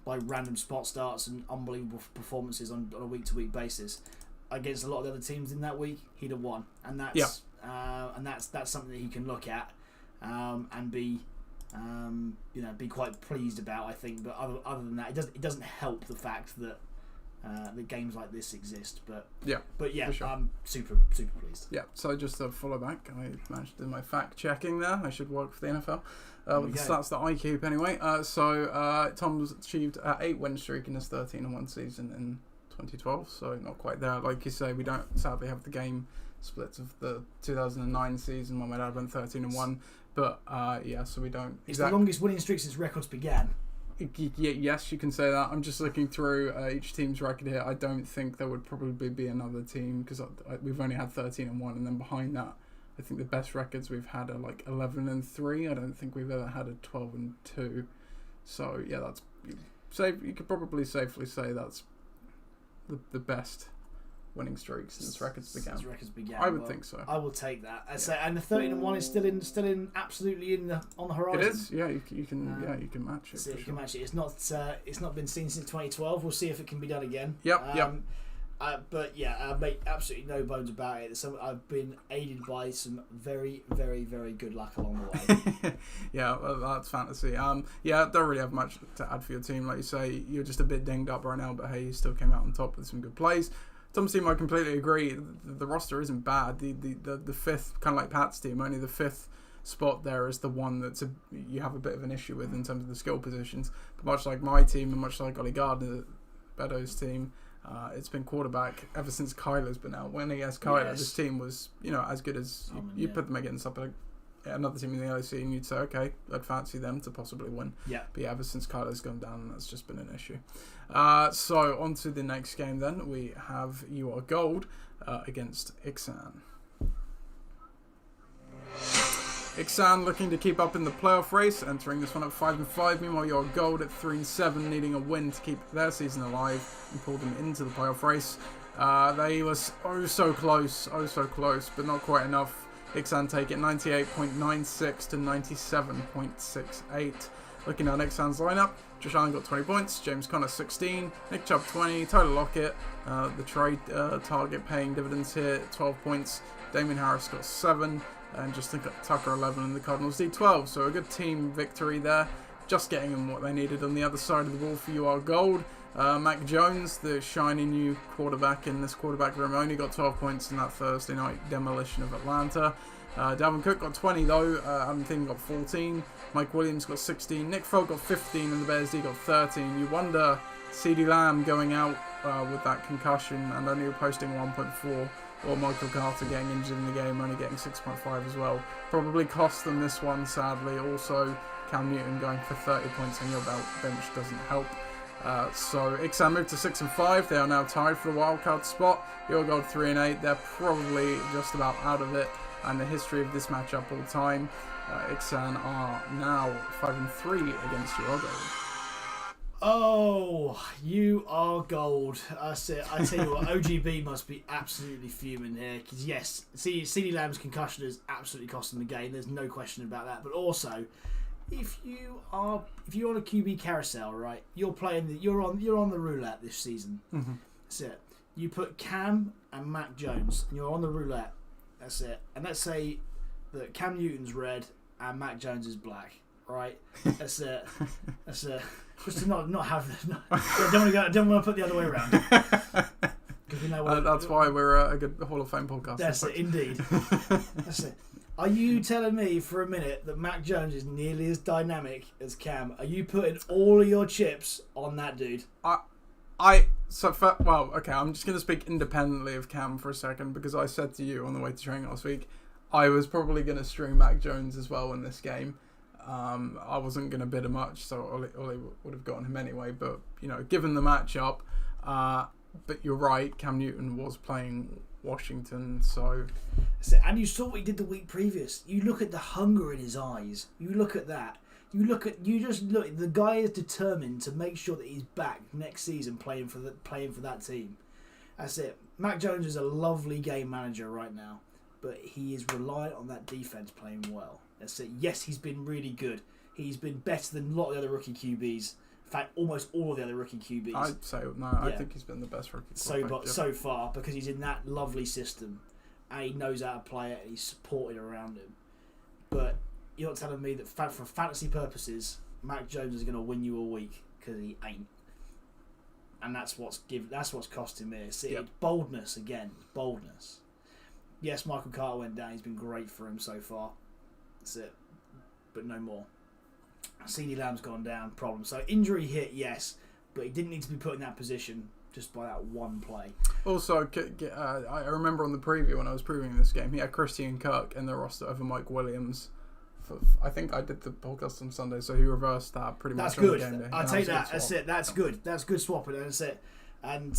random spot starts and unbelievable performances on a week-to-week basis. Against a lot of the other teams in that week, he'd have won, and that's something that he can look at and be quite pleased about, I think. But other than that, it doesn't help the fact that games like this exist, but sure. I'm super pleased. Yeah, so just to follow back, I managed to do my fact checking there. I should work for the NFL with the stats that I keep anyway. So Tom's achieved an 8-win streak in his 13-1 season in 2012, so not quite there. Like you say, we don't sadly have the game splits of the 2009 season when my dad went 13-1, but so we don't. It's the longest winning streak since records began. Yes, you can say that. I'm just looking through each team's record here. I don't think there would probably be another team, because we've only had 13-1, and then behind that, I think the best records we've had are like 11-3. I don't think we've ever had a 12-2. So yeah, that's you could probably safely say that's the best winning streak since records began. I would think so. I will take that. And the 13-1 is still in absolutely on the horizon. It is. Yeah, you can match it. You can match it. It's not been seen since 2012. We'll see if it can be done again. Yep. But yeah, I make absolutely no bones about it. So I've been aided by some very, very, very good luck along the way. Yeah, well, that's fantasy. Don't really have much to add for your team. Like you say, you're just a bit dinged up right now, but hey, you still came out on top with some good plays. Tom's team, I completely agree. The roster isn't bad. The fifth, kind of like Pat's team, only the fifth spot there is the one that's you have a bit of an issue with in terms of the skill positions. But much like my team and much like Ollie Gardner, Bedo's team, it's been quarterback ever since Kyler's been out. When he has Kyler, this team was as good as you put them against another team in the LOC, and you'd say, okay, I'd fancy them to possibly win. Yeah. But ever since Kyler's gone down, that's just been an issue. So on to the next game then. We have You Are Gold against Ixan. Ixan looking to keep up in the playoff race, entering this one at 5-5. Meanwhile, You Are Gold at 3-7, needing a win to keep their season alive and pull them into the playoff race. They were so close, but not quite enough. Ixan take it 98.96 to 97.68. Looking at Ixan's lineup, Josh Allen got 20 points, James Conner 16, Nick Chubb 20, Tyler Lockett, the trade target paying dividends here, 12 points, Damian Harris got 7, and Justin Tucker 11, and the Cardinals did 12. So a good team victory there, just getting them what they needed. On the other side of the ball for You Are Gold, Mac Jones, the shiny new quarterback in this quarterback room, only got 12 points in that Thursday night demolition of Atlanta. Dalvin Cook got 20 though, Adam Thielen got 14, Mike Williams got 16, Nick Folk got 15, and the Bears D got 13. You wonder, CeeDee Lamb going out with that concussion and only posting 1.4, or Michael Carter getting injured in the game, only getting 6.5 as well. Probably cost them this one, sadly. Also, Cam Newton going for 30 points on your bench doesn't help. So Ixan moved to 6-5. They are now tied for the wildcard spot. Your Gold 3-8. They're probably just about out of it. And the history of this matchup all time, Ixan are now 5-3 against Your Gold. Oh, You Are Gold. I tell you what, OGB must be absolutely fuming here, because yes, CeeDee Lamb's concussion has absolutely cost him the game. There's no question about that. But also, if you're on a QB carousel, right? You're on the roulette this season. Mm-hmm. That's it. You put Cam and Mac Jones, and you're on the roulette. That's it. And let's say that Cam Newton's red and Mac Jones is black, right? That's it. That's it. Just to not have. I don't want to put the other way around. We know that's why we're a good Hall of Fame podcast. That's it, indeed. That's it. Are you telling me for a minute that Mac Jones is nearly as dynamic as Cam? Are you putting all of your chips on that dude? I'm just going to speak independently of Cam for a second, because I said to you on the way to training last week, I was probably going to stream Mac Jones as well in this game. I wasn't going to bid him much, so Ollie would have gotten him anyway. But, given the matchup, but you're right, Cam Newton was playing Washington, so... And you saw what he did the week previous. You look at the hunger in his eyes. You look at that. The guy is determined to make sure that he's back next season playing for that team. That's it. Mac Jones is a lovely game manager right now, but he is reliant on that defense playing well. That's it. Yes, he's been really good. He's been better than a lot of the other rookie QBs. In fact, almost all of the other rookie QBs. I'd say no. Yeah. I think he's been the best rookie so far, because he's in that lovely system and he knows how to play it and he's supported around him. But you're not telling me that for fantasy purposes, Mac Jones is going to win you a week, because he ain't. And that's what's cost him here. See, boldness again. Boldness. Yes, Michael Carter went down. He's been great for him so far. That's it. But no more. CeeDee Lamb's gone down. Problem. So injury hit, yes, but he didn't need to be put in that position just by that one play. Also, I remember on the preview when I was previewing this game, he had Christian Kirk in the roster over Mike Williams. I think I did the podcast on Sunday, so he reversed that pretty much. That's good. On the game day. I'll take that. That's it. That's good. That's good swapping. That's it. And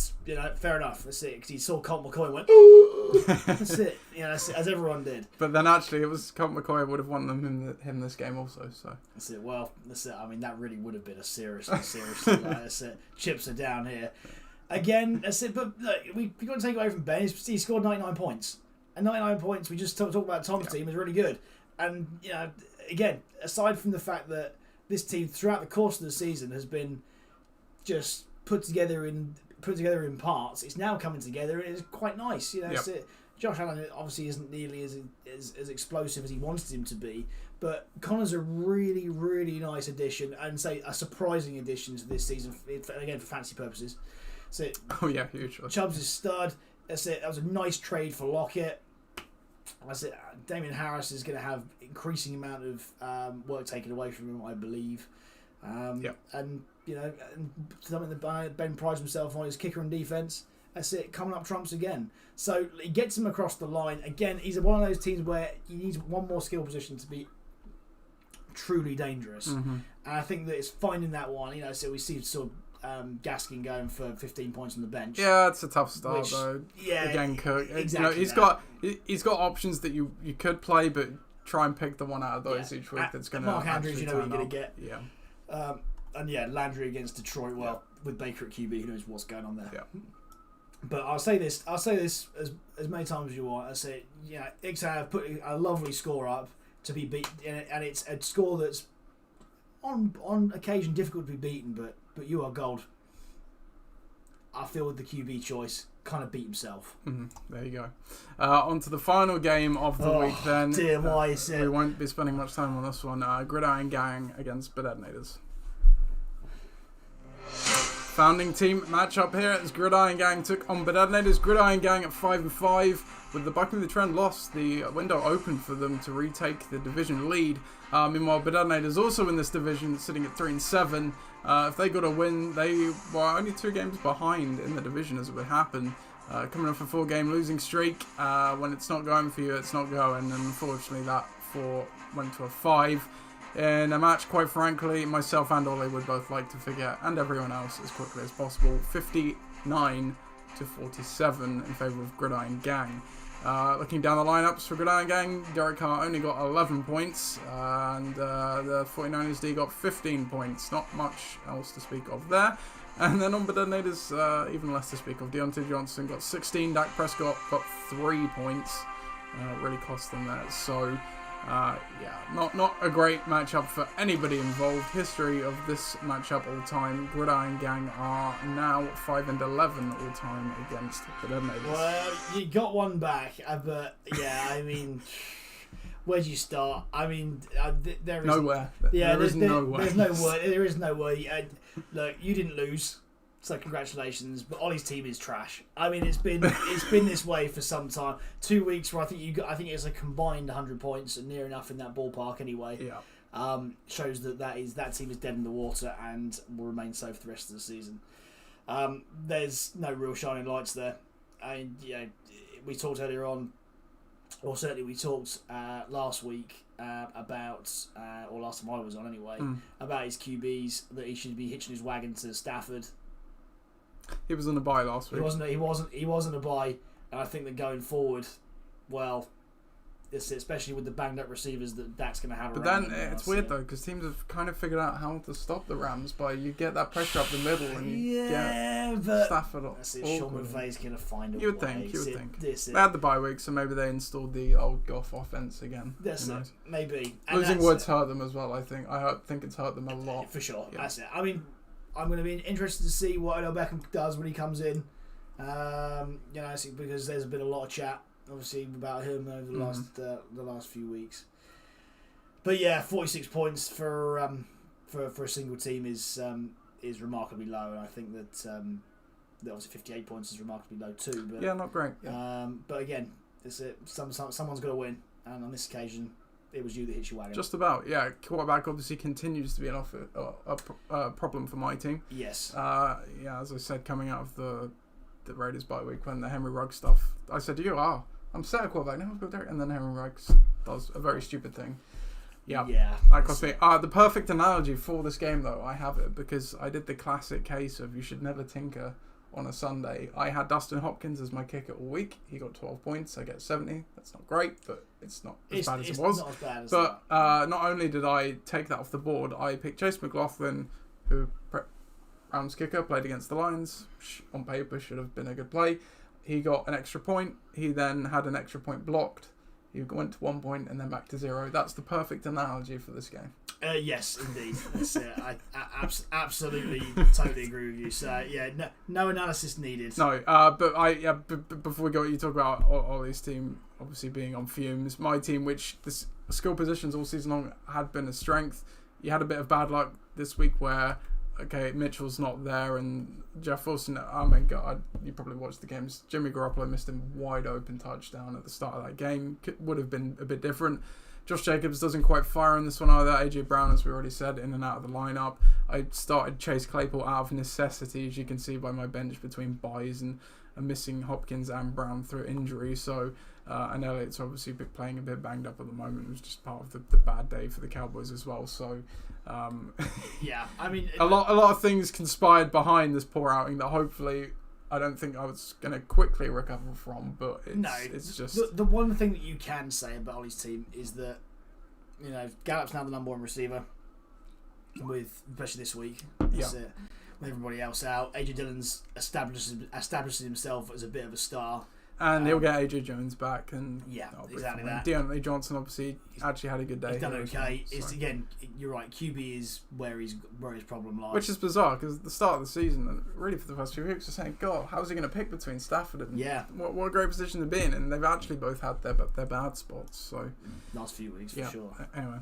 fair enough. That's it. Because he saw Colt McCoy and went, ooh. That's it. That's it. As everyone did. But then actually, it was Colt McCoy would have won him this game also. So that's it. Well, that's it. I mean, that really would have been a seriously. That's it. Chips are down here. Again, that's it. But look, we've got to take away from Ben. He scored 99 points. And 99 points, we just talked about Tom's team, is really good. And, again, aside from the fact that this team, throughout the course of the season, has been just put together in parts, it's now coming together, and it's quite nice. That's it. Josh Allen obviously isn't nearly as explosive as he wanted him to be, but Connor's a really, really nice addition, and say a surprising addition to this season, again, for fantasy purposes. So, oh yeah, huge. Stubbs is stud. That's it. That was a nice trade for Lockett. That's it. Damian Harris is going to have increasing amount of work taken away from him, I believe. And something that Ben prides himself on is kicker and defense. That's it. Coming up trumps again. So he gets him across the line. Again, he's one of those teams where he needs one more skill position to be truly dangerous. Mm-hmm. And I think that it's finding that one. So we see sort of Gaskin going for 15 points on the bench. Yeah, it's a tough start though. Yeah, again, Cook. Exactly. He's got options that you could play, but try and pick the one out of those each week that's going to. Mark Andrews, what you're going to get. Yeah. Landry against Detroit. Well, with Baker at QB, who knows what's going on there. Yeah. But I'll say this as many times as you want. I say, Ixon have put a lovely score up to be beat, and it's a score that's on occasion difficult to be beaten, but you are gold. I feel with the QB choice, kind of beat himself. Mm-hmm. There you go. On to the final game of the week then. Dear, we won't be spending much time on this one. Gridiron Gang against Bedadnators. Founding team matchup here as Gridiron Gang took on Bedadnators. Gridiron Gang at 5-5. With the bucking the trend loss, the window opened for them to retake the division lead. Meanwhile, Bedadnators also in this division, sitting at 3-7. If they got a win, they were only 2 games behind in the division as it would happen. Coming off a 4-game losing streak, when it's not going for you, it's not going. And unfortunately, that 4 went to a 5. In a match, quite frankly, myself and Ollie would both like to forget, and everyone else as quickly as possible, 59-47 in favour of Gridiron Gang. Looking down the lineups for Gridiron Gang, Derek Carr only got 11 points, and the 49ers D got 15 points. Not much else to speak of there. And then on Bedadnators, even less to speak of. Deontay Johnson got 16, Dak Prescott got 3 points. Really cost them there. So Not a great matchup for anybody involved. History of this matchup all time. Gridiron Gang are now 5-11 all time against the Detonators. Well, you got one back, but yeah, I mean, where do you start? I mean, there is nowhere. Yeah, there's no way. There's no way. There is no way. Look, you didn't lose. So congratulations, but Ollie's team is trash. I mean, it's been this way for some time. 2 weeks where I think it's a combined 100 points, and near enough in that ballpark anyway. Yeah. Shows that team is dead in the water and will remain so for the rest of the season. There's no real shining lights there. And we talked earlier on, or certainly we talked last week about, or last time I was on anyway, about his QBs, that he should be hitching his wagon to Stafford. He was on a bye last week. He wasn't a bye, and I think that going forward, well, especially with the banged up receivers that Dak's going to have. But then it's weird though, because teams have kind of figured out how to stop the Rams by you get that pressure up the middle and you get Stafford up. Sean McVay's going to find a way. You would think. They had the bye week, so maybe they installed the old Goff offense again. That's it. Maybe. Losing Woods hurt them as well. I think it's hurt them a lot. For sure. Yeah. That's it. I mean, I'm going to be interested to see what Odell Beckham does when he comes in. Because there's been a lot of chat, obviously, about him over the last few weeks. But yeah, 46 points for a single team is remarkably low, and I think that obviously 58 points is remarkably low too. But yeah, not great. Yeah. But again, someone's got to win, and on this occasion, it was you that hit your wagon. Just about, yeah. Quarterback obviously continues to be a problem for my team. Yes. As I said, coming out of the Raiders bye week when the Henry Ruggs stuff, I said to you, I'm set at quarterback now, and then Henry Ruggs does a very stupid thing. Yeah. That cost me. The perfect analogy for this game, though, I have it because I did the classic case of you should never tinker on a Sunday. I had Dustin Hopkins as my kicker all week. He got 12 points. I get 70. That's not great, but it's not as bad as it was. Not as bad as but not only did I take that off the board, I picked Chase McLaughlin, who Rams kicker, played against the Lions. On paper, should have been a good play. He got an extra point. He then had an extra point blocked. He went to 1 point and then back to 0. That's the perfect analogy for this game. Yes, indeed. That's it. I absolutely, totally agree with you. So yeah, no analysis needed. No, but before we go, you talk about Ollie's team obviously being on fumes. My team, which the skill positions all season long had been a strength. You had a bit of bad luck this week where Mitchell's not there and Jeff Wilson, oh my God, you probably watched the games. Jimmy Garoppolo missed a wide open touchdown at the start of that game. Would have been a bit different. Josh Jacobs doesn't quite fire on this one either. AJ Brown, as we already said, in and out of the lineup. I started Chase Claypool out of necessity, as you can see by my bench between buys and missing Hopkins and Brown through injury. So, and Elliott's obviously playing a bit banged up at the moment. It was just part of the bad day for the Cowboys as well. So, yeah, I mean, a lot of things conspired behind this poor outing that hopefully I don't think I was going to quickly recover from, but it's just... The one thing that you can say about Ollie's team is that, Gallup's now the number one receiver, especially this week. That's it. With everybody else out. AJ Dillon's establishes himself as a bit of a star. And he'll get AJ Jones back, and exactly that. Deontay Johnson obviously actually had a good day. He's done okay. Well, again, you're right. QB is where his problem lies. Which is bizarre because at the start of the season, and really for the first few weeks, we're saying, God, how's he going to pick between Stafford and what a great position to be in? And they've actually both had their bad spots. So last few weeks for sure. Anyway,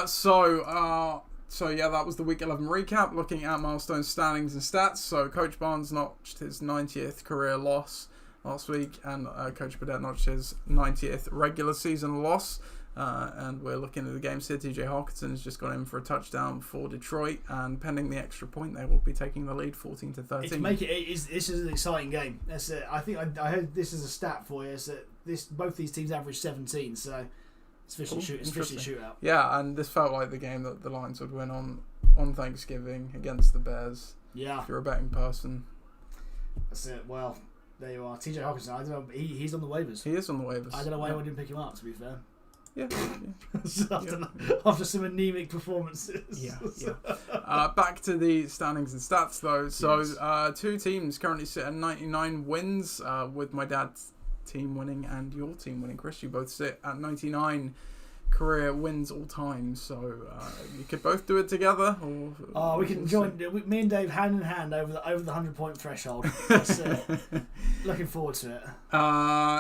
So that was the Week 11 recap, looking at milestone standings and stats. So Coach Barnes notched his 90th career loss last week, and Coach Burdett notched his 90th regular season loss. And we're looking at the games here. TJ Hawkinson has just gone in for a touchdown for Detroit, and pending the extra point, they will be taking the lead 14-13. This is an exciting game. That's it. I think I heard this is a stat for you. So both these teams average 17, so it's officially shootout. Yeah, and this felt like the game that the Lions would win on Thanksgiving against the Bears. Yeah, if you're a betting person. That's it. Well, there you are. TJ Hawkinson, I don't know. He's on the waivers. He is on the waivers. I don't know why anyone didn't pick him up, to be fair. Yeah. After some anemic performances. Back to the standings and stats, though. So, two teams currently sit at 99 wins, with my dad's team winning and your team winning. Chris, you both sit at 99. career wins all time. So you could both do it together. Or we can join. Me and Dave hand in hand over the 100-point threshold. That's it. Looking forward to it.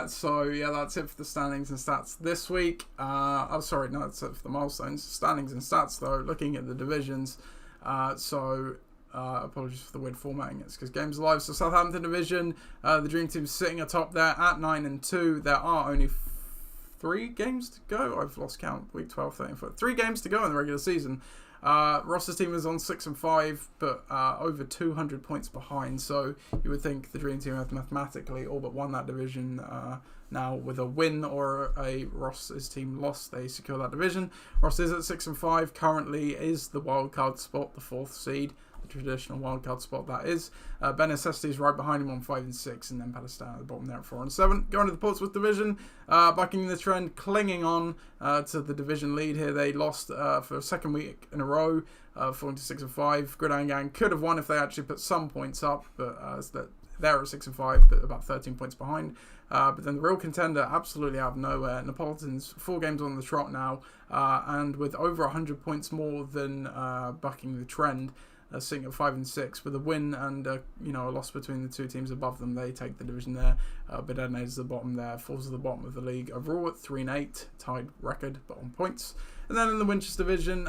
So yeah, that's it for the standings and stats this week. That's it for the milestones, standings and stats though. Looking at the divisions. Apologies for the weird formatting. It's because games are live. So Southampton division, the Dream Team's sitting atop there at 9-2. There are only 3 games to go. I've lost count. Week 12, 13, 14. 3 games to go in the regular season. Ross's team is on 6-5, but over 200 points behind. So you would think the Dream Team have mathematically all but won that division. Now with a win or a Ross's team loss, they secure that division. Ross is at 6-5. Currently is the wildcard spot, the 4th seed. Traditional wildcard spot that is. Ben is right behind him on 5-6, and then Pakistan at the bottom there at 4-7. Going to the Portsmouth division, bucking the trend, clinging on to the division lead here. They lost for a second week in a row, falling to 6-5. Gridiron Gang could have won if they actually put some points up, but they're at 6-5, but about 13 points behind. But then the real contender, absolutely out of nowhere, Neapolitans, 4 games on the trot now, and with over 100 points more than bucking the trend. Sitting at 5-6 with a win and a loss between the 2 teams above them, they take the division there. Bedene is the bottom there, falls to the bottom of the league overall at 3-8, tied record but on points. And then in the Winchester division,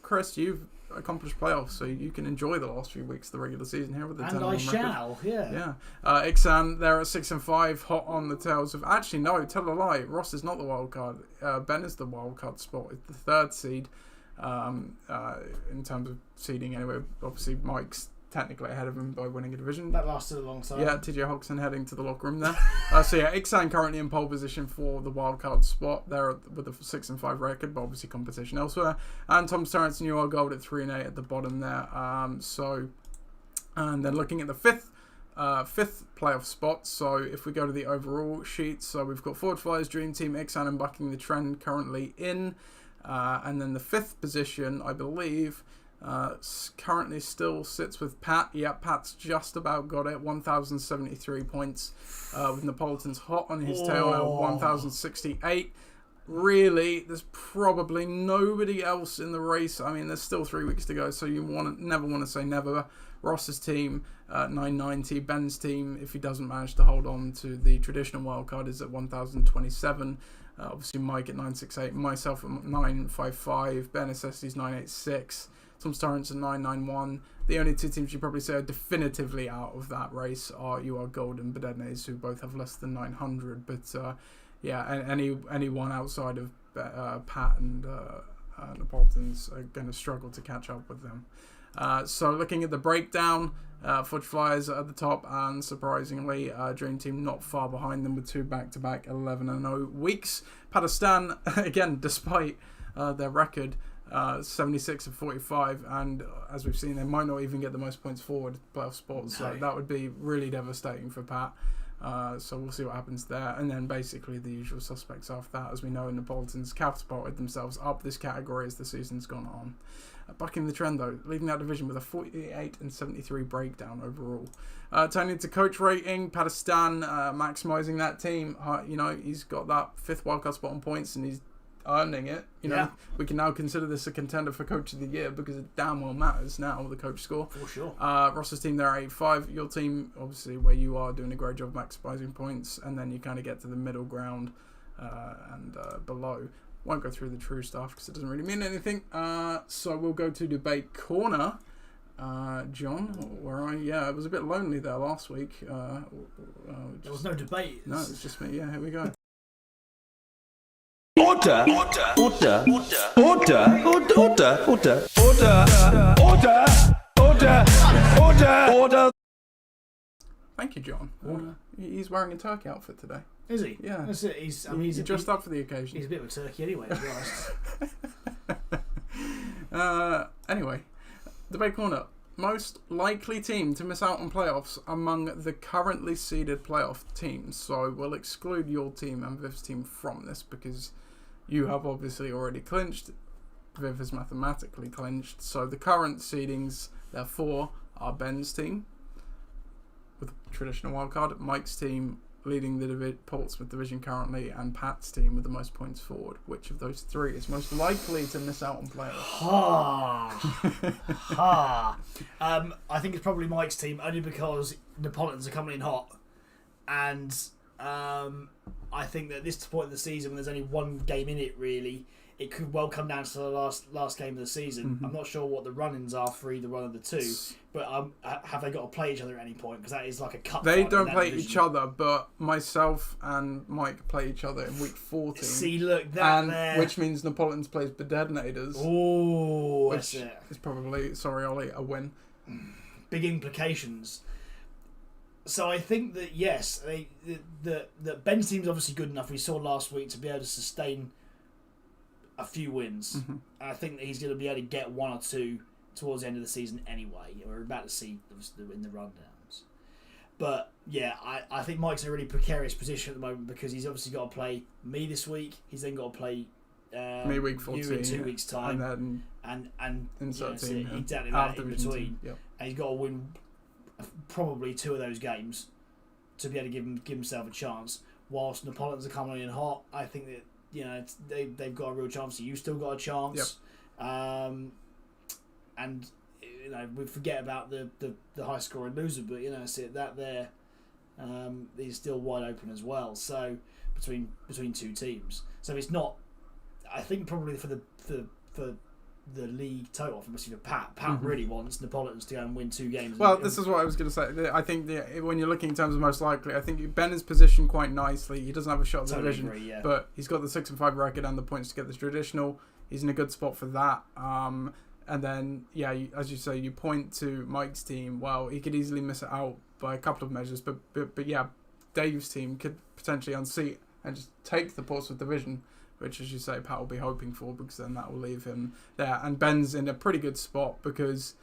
Chris, you've accomplished playoffs, so you can enjoy the last few weeks of the regular season here with the 10-1 record. And I shall, yeah. Ixan, they're at 6-5, hot on the tails of. Actually, no, tell a lie. Ross is not the wild card. Ben is the wild card spot. It's the 3rd seed. In terms of seeding anyway. Obviously Mike's technically ahead of him by winning a division. That lasted a long time. Yeah, TJ Hodgson heading to the locker room there. Ixan currently in pole position for the wildcard spot. They're with a 6-5 record, but obviously competition elsewhere. And Tom Terrence and UR Gold at 3-8 at the bottom there. And then looking at the fifth playoff spot. So if we go to the overall sheet, so we've got Forward Flyers, Dream Team, Ixan and bucking the trend currently in. And then the 5th position, I believe, currently still sits with Pat. Yeah, Pat's just about got it. 1,073 points, with Neapolitans hot on his tail at 1,068. Really, there's probably nobody else in the race. I mean, there's still 3 weeks to go, so you never want to say never. Ross's team, 990. Ben's team, if he doesn't manage to hold on to the traditional wildcard, is at 1,027. Obviously Mike at 968, myself at 955, Ben Assessi's 986, Tom Torrance at 991. The only 2 teams you probably say are definitively out of that race are UR Gold and Bedenes, who both have less than 900. But anyone outside of Pat and Neapolitans are going to struggle to catch up with them. So looking at the breakdown, Fudge Flyers at the top, and surprisingly, Dream Team not far behind them with 2 back-to-back 11-0 weeks. Pakistan, again, despite their record, 76-45, and as we've seen, they might not even get the most points forward playoff spots, so that would be really devastating for Pat. So we'll see what happens there. And then basically the usual suspects after that. As we know, Neapolitans catapulted themselves up this category as the season's gone on. Bucking the trend though, leading that division with a 48-73 breakdown overall. Turning to coach rating, Pakistan maximising that team. He's got that 5th wildcard spot on points and he's earning it. We can now consider this a contender for coach of the year because it damn well matters now, the coach score. For sure. Ross's team there 8-5. Your team, obviously, where you are doing a great job maximising points, and then you kind of get to the middle ground and below. Won't go through the true stuff because it doesn't really mean anything. So we'll go to debate corner. John, where are you? Yeah, it was a bit lonely there last week. There was no debate. No, it's just me. Yeah, here we go. Order. Thank you, John. He's wearing a turkey outfit today. Is he? Yeah. That's it. He's dressed up for the occasion. He's a bit of a turkey anyway, to be honest. Anyway, debate corner. Most likely team to miss out on playoffs among the currently seeded playoff teams. So we'll exclude your team and Viv's team from this because you have obviously already clinched. Viv is mathematically clinched. So the current seedings, therefore, are Ben's team with traditional wildcard, Mike's team leading the Portsmouth division currently, and Pat's team with the most points forward. Which of those three is most likely to miss out on playoffs? I think it's probably Mike's team, only because Neapolitans are coming in hot, and I think that at this point of the season, when there's only one game in it, really, it could well come down to the last game of the season. I'm not sure what the run-ins are for either one of the two, but have they got to play each other at any point? Because that is like a cut. They don't play each other, but myself and Mike play each other in week 14. See, look, there. Which means Neapolitans plays Bedetonators. Oh, which is probably, sorry Ollie, a win. Big implications. So I think that, yes, that Ben's team's obviously good enough, we saw last week, to be able to sustain a few wins. I think that he's going to be able to get one or two towards the end of the season anyway. We're about to see in the rundowns. But yeah, I think Mike's in a really precarious position at the moment, because he's obviously got to play me this week. He's then got to play me week 14 you in 2 weeks' time, and insert team exactly that in between. And he's got to win probably 2 of those games to be able to give himself a chance. Whilst Neapolitans are coming in hot, I think that they've got a real chance. You still got a chance, and we forget about the high scoring loser, but see that there, he's still wide open as well. So between 2 teams, so it's not. I think probably for the league total, obviously for Pat really wants Neapolitans to go and win 2 games. Well, this is what I was going to say. I think when you're looking in terms of most likely, I think Ben is positioned quite nicely. He doesn't have a shot at the division, but he's got the 6-5 record and the points to get this traditional. He's in a good spot for that. And then, as you say, you point to Mike's team. Well, he could easily miss it out by a couple of measures, but Dave's team could potentially unseat and just take the Portsmouth division, which, as you say, Pat will be hoping for, because then that will leave him there. And Ben's in a pretty good spot, because,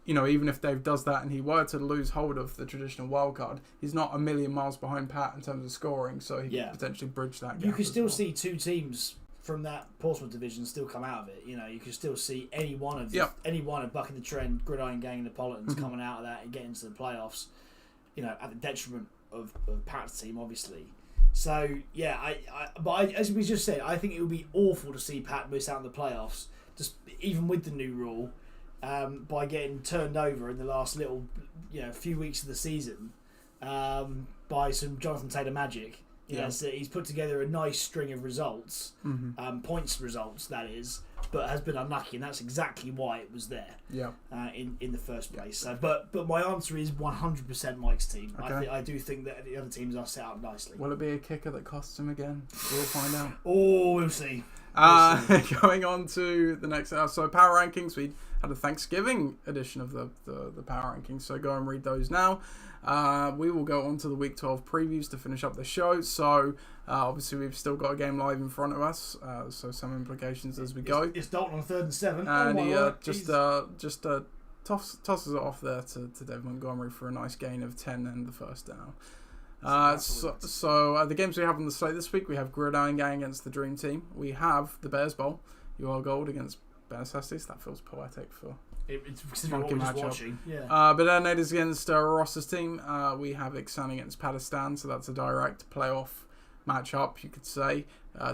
even if Dave does that and he were to lose hold of the traditional wildcard, he's not a million miles behind Pat in terms of scoring, so he could potentially bridge that gap. You could still see 2 teams from that Portsmouth division still come out of it. You could still see any one of Buck in the Trend, Gridiron Gang, and Neapolitans coming out of that and getting into the playoffs, at the detriment of Pat's team, obviously. So as we just said, I think it would be awful to see Pat miss out on the playoffs, just even with the new rule, by getting turned over in the last few weeks of the season, by some Jonathan Taylor magic. So he's put together a nice string of results, points results that is, but has been unlucky, and that's exactly why it was there. In the first place. So, but my answer is 100% Mike's team. Okay. I do think that the other teams are set up nicely. Will it be a kicker that costs him again? We'll find out. We'll see. Going on to the next, so power rankings. We had a Thanksgiving edition of the power rankings, so go and read those now. We will go on to the week 12 previews to finish up the show. So obviously we've still got a game live in front of us, so some implications as we go. It's Dalton on 3rd and 7, and he tosses it off there to Dave Montgomery for a nice gain of 10 and the first down. So the games we have on the slate this week, we have Gridiron Gang against the Dream Team. We have the Bears Bowl, You Are Gold against Bears Estes. That feels poetic for it's considering what we're just watching. But Bedetonators against Ross's team. We have Ixan against Pakistan, so that's a direct playoff matchup, you could say.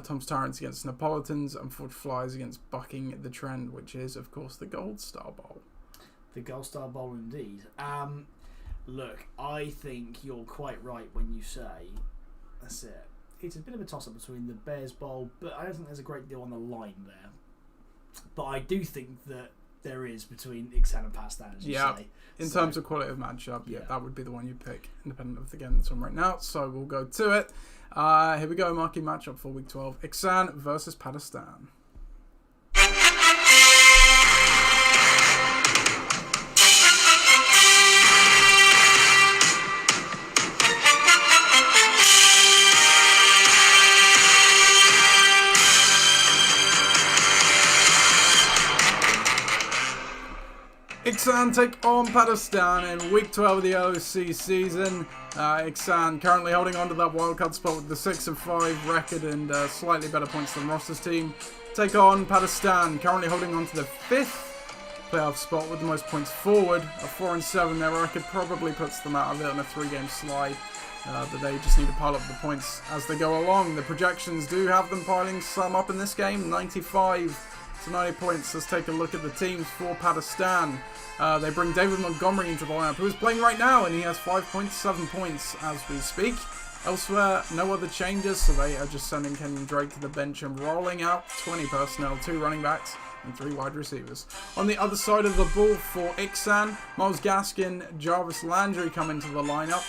Tom's Tyrants against Neapolitans, and Ford Flyers against Bucking the Trend, which is, of course, the Gold Star Bowl. The Gold Star Bowl, indeed. Look, I think you're quite right when you say that's it. It's a bit of a toss-up between the Bears Bowl, but I don't think there's a great deal on the line there. But I do think that there is between Ixan and Pakistan, as you say. In terms of quality of matchup, that would be the one you pick, independent of the game that's on right now. So we'll go to it. Here we go, marquee matchup for week 12. Ixan versus Pakistan. Ixan take on Pakistan in week 12 of the LOC season. Ixan currently holding on to that wildcard spot with the 6-5 record and slightly better points than Ross's team. Take on Pakistan, currently holding on to the 5th playoff spot with the most points forward. At 4-7, their record probably puts them out of it on a 3-game slide. but they just need to pile up the points as they go along. The projections do have them piling some up in this game. 95 to 90 points. Let's take a look at the teams for Pakistan. They bring David Montgomery into the lineup, who is playing right now, and he has 5.7 points as we speak. Elsewhere, no other changes, so they are just sending Kenyon Drake to the bench and rolling out 20 personnel, 2 running backs and 3 wide receivers. On the other side of the ball for Ixan, Miles Gaskin, Jarvis Landry come into the lineup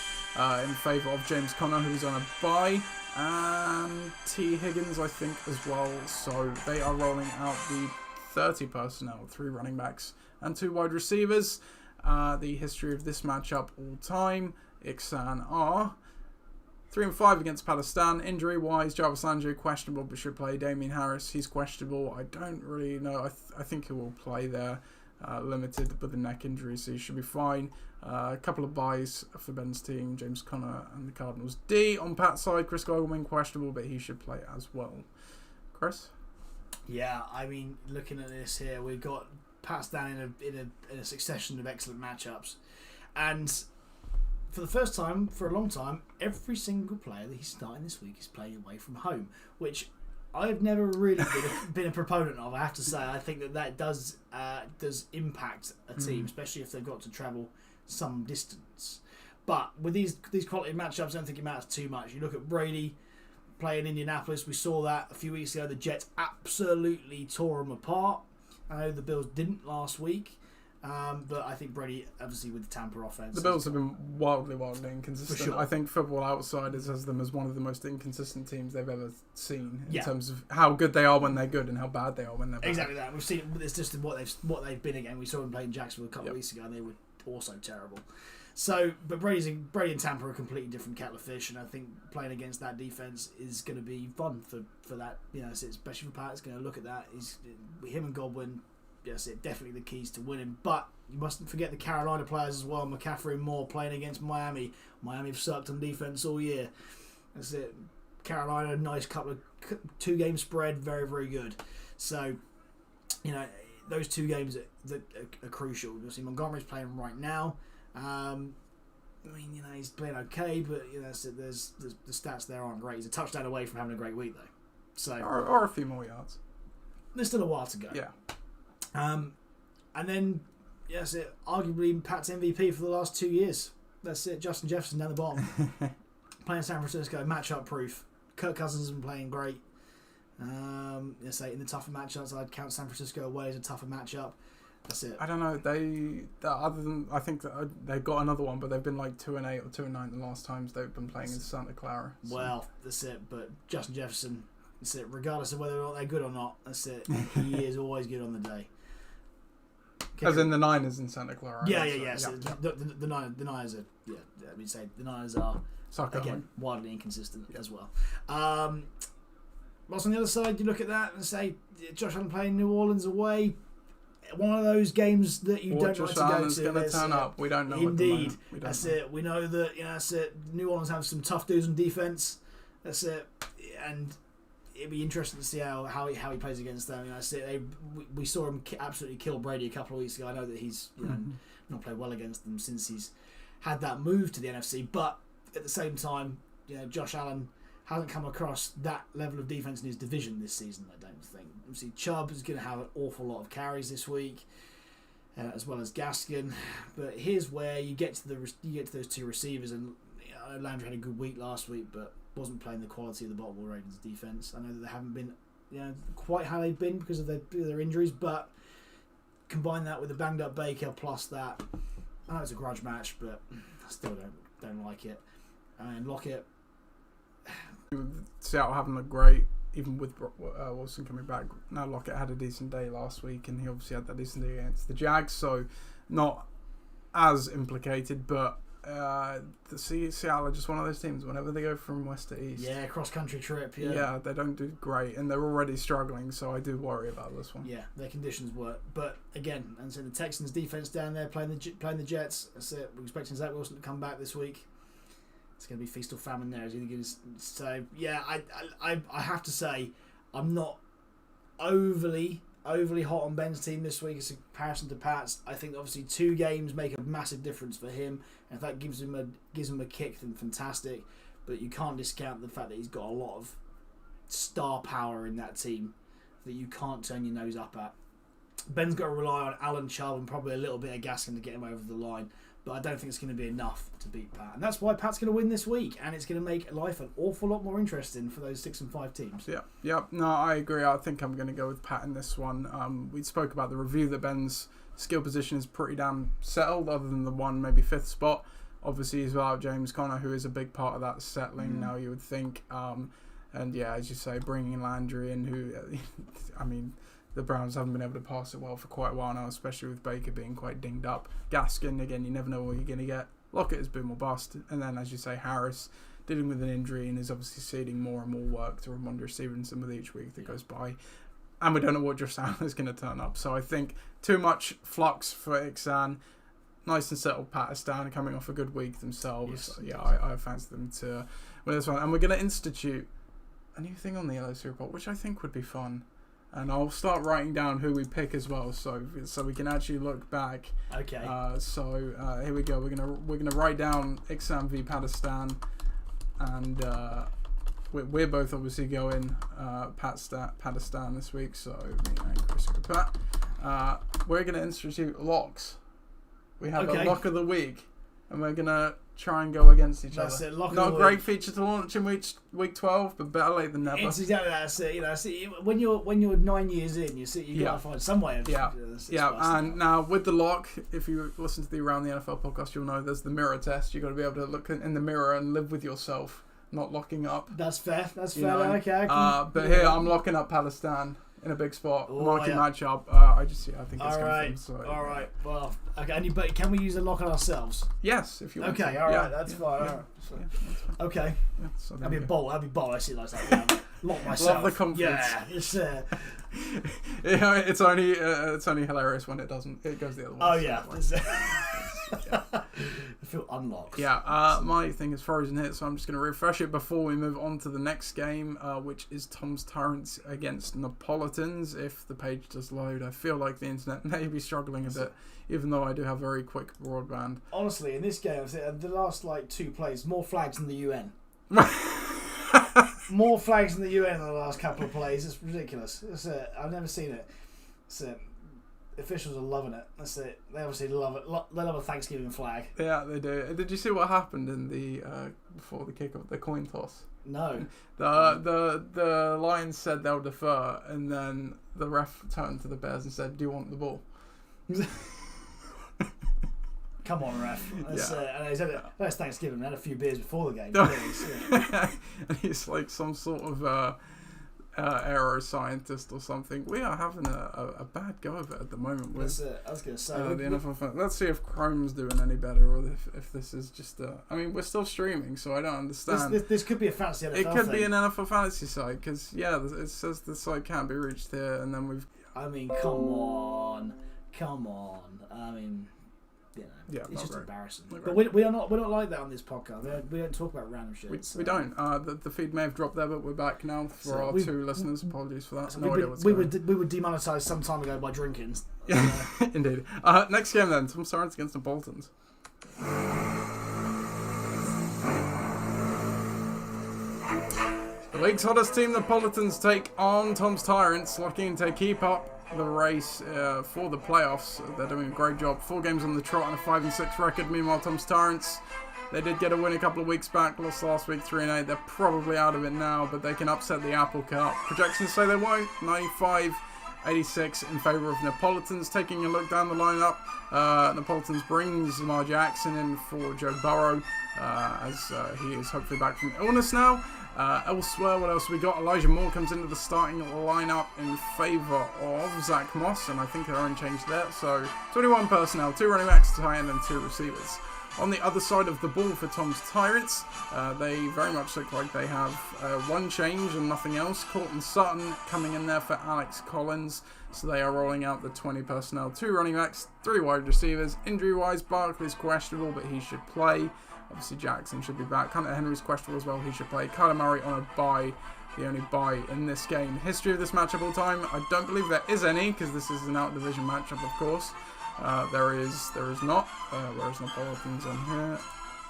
in favour of James Conner, who's on a bye, and T. Higgins, I think, as well. So they are rolling out the 30 personnel, 3 running backs and 2 wide receivers. The history of this matchup all time, Ixan are 3-5 against Pakistan. Injury-wise, Jarvis Landry questionable but should play. Damien Harris, he's questionable. I don't really know. I think he will play there. Limited with a neck injury, so he should be fine. A couple of buys for Ben's team, James Conner and the Cardinals D. On Pat's side, Chris Godwin questionable, but he should play as well. Chris? Yeah, I mean, looking at this here, we've got Pakistan in a succession of excellent matchups. And for the first time, for a long time, every single player that he's starting this week is playing away from home, which I've never really been a proponent of, I have to say. I think that does impact a team, especially if they've got to travel some distance. But with these quality matchups, I don't think it matters too much. You look at Brady playing Indianapolis, we saw that a few weeks ago. The Jets absolutely tore them apart. I know the Bills didn't last week. But I think Brady, obviously, with the Tampa offense, the Bills have been wildly inconsistent. For sure. I think Football Outsiders has them as one of the most inconsistent teams they've ever seen in Yeah. terms of how good they are when they're good and how bad they are when they're bad. Exactly that. We've seen it's just what they've been again. We saw them playing Jacksonville a couple of weeks ago, and they were also terrible. So, but Brady and Tampa are a completely different kettle of fish, and I think playing against that defense is going to be fun for that. You know, especially for Pat, it's going to look at that. Him and Godwin. Yes, definitely the keys to winning. But you mustn't forget the Carolina players as well. McCaffrey and Moore playing against Miami. Miami have sucked on defense all year. That's it. Carolina, nice couple of 2-game spread, very, very good. So, you know, those 2 games that are crucial. You'll see Montgomery's playing right now. I mean, you know, he's playing okay, but you know, there's the stats there aren't great. He's a touchdown away from having a great week though. So or a few more yards. There's still a while to go. Yeah. And then, yes, arguably Pat's MVP for the last 2 years. That's it. Justin Jefferson down the bottom. Playing San Francisco, matchup proof. Kirk Cousins has been playing great. In the tougher matchups, I'd count San Francisco away as a tougher matchup. That's it. I don't know. Other than I think that they've got another one, but they've been like 2-8 or 2-9 the last times they've been playing in Santa Clara. So. Well, that's it. But Justin Jefferson, that's it. Regardless of whether or not they're good or not, that's it. He is always good on the day. As in the Niners in Santa Clara. Yeah. So the Niners are. Yeah, I mean, say the Niners are again wildly inconsistent as well. Whilst on the other side, you look at that and say Josh Allen playing New Orleans away. One of those games that you don't like to go to. Going to turn up. We don't know. Indeed, that's it. We know that that's it. New Orleans have some tough dudes on defense. That's it, and it'd be interesting to see how he plays against them. You know, that's it. We saw him absolutely kill Brady a couple of weeks ago. I know that he's not played well against them since he's had that move to the NFC, but at the same time, you know, Josh Allen hasn't come across that level of defense in his division this season, I don't think. Obviously, Chubb is going to have an awful lot of carries this week, as well as Gaskin. But here's where you get to those 2 receivers, and you know, Landry had a good week last week, but wasn't playing the quality of the Baltimore Ravens defense. I know that they haven't been, you know, quite how they've been because of their injuries, but combine that with the banged up Baker plus that, I know it's a grudge match, but I still don't like it. And Lockett. Seattle haven't looked great, even with Wilson coming back. Now Lockett had a decent day last week, and he obviously had that decent day against the Jags, so not as implicated, but Seattle are just one of those teams. Whenever they go from west to east, cross-country trip, yeah, they don't do great, and they're already struggling, so I do worry about this one. Yeah, their conditions work, but again, and so the Texans' defense down there playing the Jets. That's it. We're expecting Zach Wilson to come back this week. It's going to be feast or famine there. So yeah, I have to say, I'm not overly overly hot on Ben's team this week in comparison to Pat's. I think obviously 2 games make a massive difference for him, and if that gives him a kick, then fantastic. But you can't discount the fact that he's got a lot of star power in that team that you can't turn your nose up at. Ben's got to rely on Alan Chubb and probably a little bit of Gaskin to get him over the line, but I don't think it's going to be enough to beat Pat, and that's why Pat's going to win this week, and it's going to make life an awful lot more interesting for those 6 and 5 teams. Yeah. No, I agree. I think I'm going to go with Pat in this one. We spoke about the review that Ben's skill position is pretty damn settled, other than the one maybe 5th spot. Obviously, he's without James Conner, who is a big part of that settling now, you would think. And yeah, as you say, bringing Landry in, who, I mean, the Browns haven't been able to pass it well for quite a while now, especially with Baker being quite dinged up. Gaskin, again, you never know what you're going to get. Lockett has been more bust. And then, as you say, Harris dealing with an injury and is obviously ceding more and more work to Ramondre Stevenson with each week that goes by. And we don't know what Josh Allen is going to turn up. So I think too much flux for Ixan. Nice and settled Pakistan coming off a good week themselves. Yes, I fancy them to win this one. And we're going to institute a new thing on the LOC Report, which I think would be fun. And I'll start writing down who we pick as well, so we can actually look back. Okay. So here we go. We're gonna write down Ixam v Pakistan, and we're both obviously going Pakistan this week. So me and Chris go Pat. We're gonna institute locks. We have a lock of the week, and we're gonna try and go against each That's other. It. Lock Not a great feature to launch in week 12, but better late than never. It's exactly that. That's it. You know, see, when you're 9 years in, you gotta find some way of And now with the lock, if you listen to the Around the NFL podcast, you'll know there's the mirror test. You've got to be able to look in the mirror and live with yourself, not locking up. That's fair. Okay. But here I'm locking up Palestine in a big spot. Marking matchup. I think it's going to be all right. Well, okay. But can we use the lock on ourselves? Yes, if you want. Okay. To. All right. That's fine. Yeah. All right. So, that's fine. Okay. Yeah, so that'd be bold. I see it like that. Lock myself. Love the confidence. Yeah. It's only hilarious when it doesn't. It goes the other way. Oh yeah. I feel unlocked. Yeah, my thing is frozen here, so I'm just going to refresh it before we move on to the next game, which is Tom's Tyrants against Napolitans. If the page does load, I feel like the internet may be struggling a bit, even though I do have very quick broadband. Honestly, in this game, the last 2 plays, more flags than the UN. More flags than the UN in the last couple of plays. It's ridiculous. I've never seen it. Officials are loving it. That's it. They obviously love it. They love a Thanksgiving flag. Yeah, they do. Did you see what happened in the before the kickoff, the coin toss? No. The Lions said they'll defer, and then the ref turned to the Bears and said, "Do you want the ball?" Come on, ref. That's Thanksgiving. They had a few beers before the game. And he's like some sort of aero scientist or something. We are having a bad go of it at the moment. With, I was going to say. the NFL fan. Let's see if Chrome's doing any better, or if this is just I mean, we're still streaming, so I don't understand. This could be a fantasy NFL It could thing. be an NFL fantasy site, because it says the site can't be reached here, and then we've... I mean, come on. I mean... it's just embarrassing. But we're not like that on this podcast. We don't talk about random shit. We don't. The feed may have dropped there, but we're back now for our 2 listeners. Apologies for that. We were demonetised some time ago by drinking. Yeah, indeed. Next game then. Tom's Tyrants against Napolitans. The league's hottest team, the Napolitans, take on Tom's Tyrants, looking to keep up the race for the playoffs. They're doing a great job. 4 games on the trot and a 5-6 record. Meanwhile, Tom's Tyrants, they did get a win a couple of weeks back, lost last week 3-8. They're probably out of it now, but they can upset the apple cart. Projections say they won't. 95-86 in favour of Napolitans. Taking a look down the lineup, Napolitans brings Lamar Jackson in for Joe Burrow, as he is hopefully back from illness now. Elsewhere, what else we got? Elijah Moore comes into the starting lineup in favour of Zach Moss, and I think they're unchanged there. So 21 personnel, 2 running backs, a tight end, and 2 receivers. On the other side of the ball for Tom's Tyrants, they very much look like they have 1 change and nothing else. Courtland Sutton coming in there for Alex Collins. So they are rolling out the 20 personnel, 2 running backs, 3 wide receivers. Injury-wise, Barkley's questionable, but he should play. Obviously, Jackson should be back. Hunter Henry's questionable as well. He should play. Kyler Murray on a bye. the only bye in this game. History of this matchup all time, I don't believe there is any, because this is an out-division matchup, of course. There is not. Where's Napolitan's on here?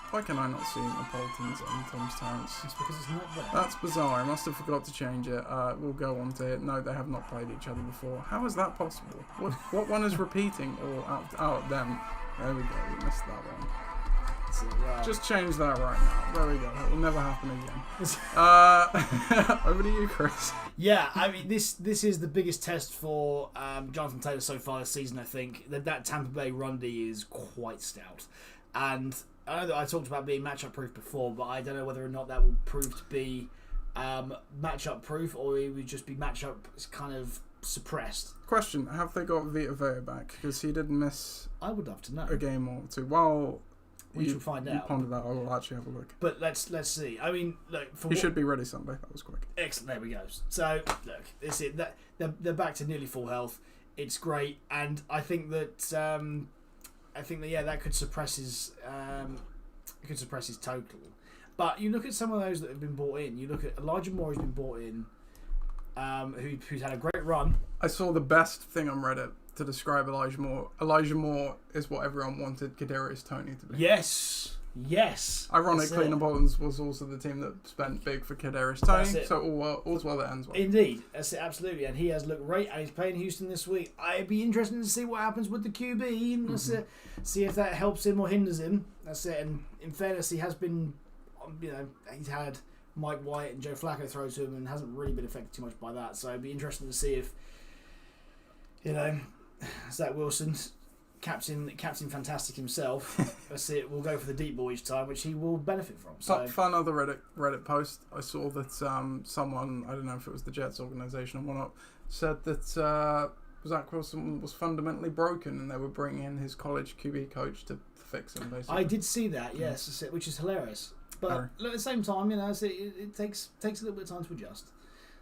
Why can I not see Napolitan's on Tom's Terrace? It's because it's not there. That's bizarre. I must have forgot to change it. We'll go on to it. No, they have not played each other before. How is that possible? What one is repeating or out of them? There we go. We missed that one. Just change that right now. There we go. It will never happen again. Over to you, Chris. Yeah, I mean, this is the biggest test for Jonathan Taylor so far this season, I think. That Tampa Bay run D is quite stout. And I know that I talked about being matchup proof before, but I don't know whether or not that will prove to be matchup proof or it would just be matchup kind of suppressed. Question, have they got Vita Vea back? Because he did miss I would love to know. a game or two. Well, we should find out. You ponder that. I will actually have a look. But let's see. I mean, look. He should be ready Sunday. That was quick. Excellent. There we go. So look, this is that they're back to nearly full health. It's great, and I think that that could suppress his total. But you look at some of those that have been brought in. You look at Elijah Moore, who's been brought in, who's had a great run. I saw the best thing on Reddit to describe Elijah Moore. Elijah Moore is what everyone wanted Kadarius Toney to be. Yes. Ironically, Napoleon's was also the team that spent big for Kadarius Toney, so all's well that ends well. Indeed, that's it, absolutely, and he has looked great, and he's playing Houston this week. I'd be interested to see what happens with the QB, and see if that helps him or hinders him. That's it, and in fairness, he has been, he's had Mike White and Joe Flacco throw to him and hasn't really been affected too much by that, so it'd be interesting to see if, Zach Wilson's Captain Fantastic himself. That's it. We'll go for the deep ball each time, which he will benefit from. So fun other Reddit post. I saw that someone, I don't know if it was the Jets organization or whatnot, said that Zach Wilson was fundamentally broken, and they were bringing in his college QB coach to fix him. Basically, I did see that. Yes, that's it, which is hilarious. But at the same time, it takes a little bit of time to adjust.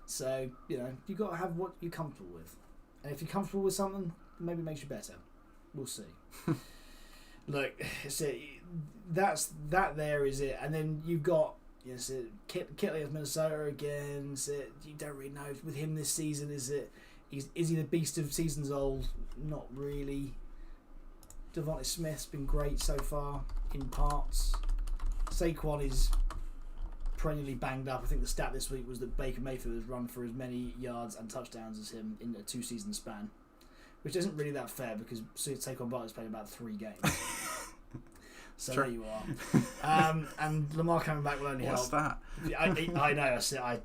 So you got to have what you're comfortable with, and if you're comfortable with something, maybe it makes you better. We'll see. Look, that's that. There is it, and then you've got Kitley of Minnesota again. You don't really know with him this season. Is he the beast of seasons old? Not really. Devontae Smith's been great so far in parts. Saquon is perennially banged up. I think the stat this week was that Baker Mayfield has run for as many yards and touchdowns as him in a 2-season span. Which isn't really that fair because Saquon Barkley's played about 3 games. So there you are. And Lamar coming back will only help. What's that? I know.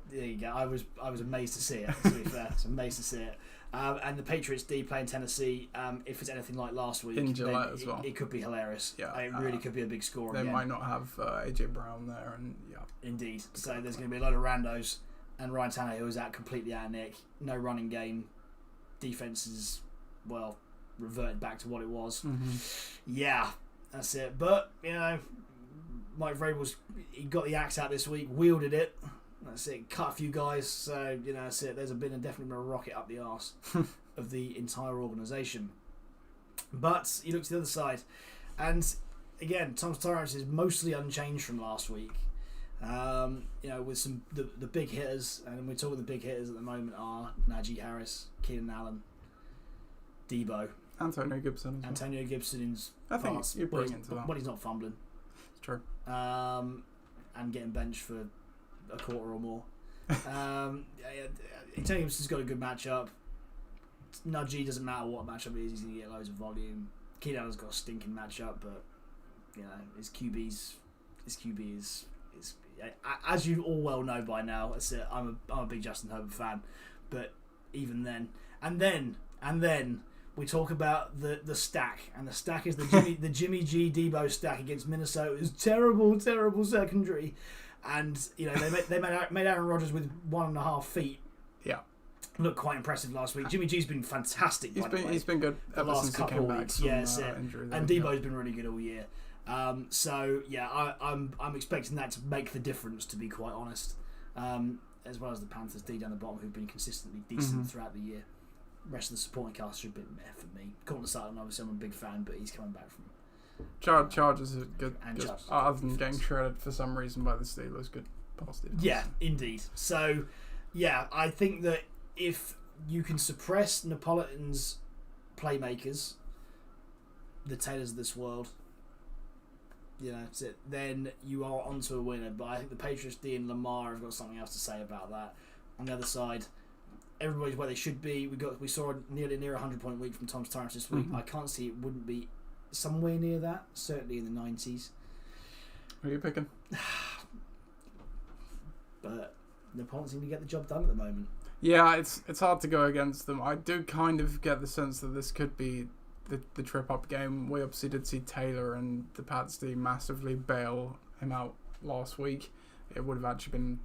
There you go. I was amazed to see it. To be fair, I was amazed to see it. And the Patriots D playing Tennessee. If it's anything like last week, in July as well, it could be hilarious. Yeah, it really could be a big score. They might not have AJ Brown there, and indeed. So there's going to be a lot of randos, and Ryan Tannehill is completely out of nick. No running game. Defense is reverted back to what it was. Yeah, that's it. But Mike Vrabel's he got the axe out this week, wielded it. That's it. Cut a few guys. So that's it. There's definitely been a rocket up the arse of the entire organisation. But you look to the other side, and again, Tom's Torrance is mostly unchanged from last week. With some the big hitters, and we're talking the big hitters at the moment are Najee Harris, Keenan Allen, Debo, Antonio Gibson. Antonio Gibson's I think you bring into that. But he's not fumbling. It's true. And getting benched for a quarter or more. Antonio Gibson's got a good matchup. Najee doesn't matter what matchup it is, he's going to get loads of volume. Keenan Allen's got a stinking matchup, but his QB is as you all well know by now. That's it. I'm a big Justin Herbert fan, but even then, and then we talk about the stack, and the stack is the Jimmy G Debo stack against Minnesota's terrible secondary, and they made Aaron Rodgers with 1.5 feet. Yeah, look quite impressive last week. Jimmy G's been fantastic. He's been good the ever last since couple he came of back weeks. from injury. And Debo's been really good all year. So yeah, I'm expecting that to make the difference, to be quite honest. As well as the Panthers D down the bottom, who've been consistently decent throughout the year. Rest of the supporting cast should be meh for me. Colton Sutton, obviously, I'm a big fan, but he's coming back from Chargers are good. And other than getting shredded for some reason by the Steelers, good. positive. Yeah, indeed. So, yeah, I think that if you can suppress Neapolitan's playmakers, the Taylors of this world, that's it. Then you are onto a winner. But I think the Patriots, D and Lamar have got something else to say about that. On the other side, everybody's where they should be. We saw a near 100-point week from Tom's Tyrants this week. I can't see it wouldn't be somewhere near that. Certainly in the 90s. Who are you picking? But Neapolitan seem to get the job done at the moment. Yeah, it's hard to go against them. I do kind of get the sense that this could be the trip-up game. We obviously did see Taylor and the Pats team massively bail him out last week. It would have actually been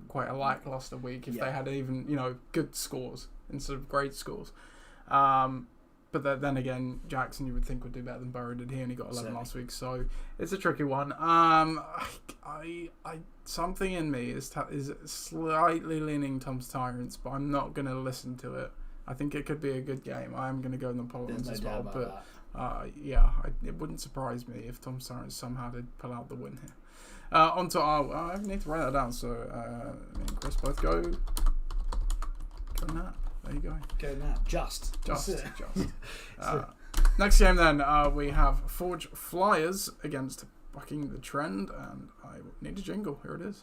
quite a lackluster week if they had even, good scores instead of great scores. But then again, Jackson you would think would do better than Burrow did. He only got 11 last week, so it's a tricky one. I something in me is slightly leaning Tom's Tyrants, but I'm not going to listen to it. I think it could be a good game. I am going to go Napoleons as well, but it wouldn't surprise me if Tom's Tyrants somehow did pull out the win here. Onto our, I need to write that down. So me and Chris both go Nat. There you go. Go Nat. Just. Next game then, we have Forge Flyers against Bucking the Trend, and I need a jingle. Here it is.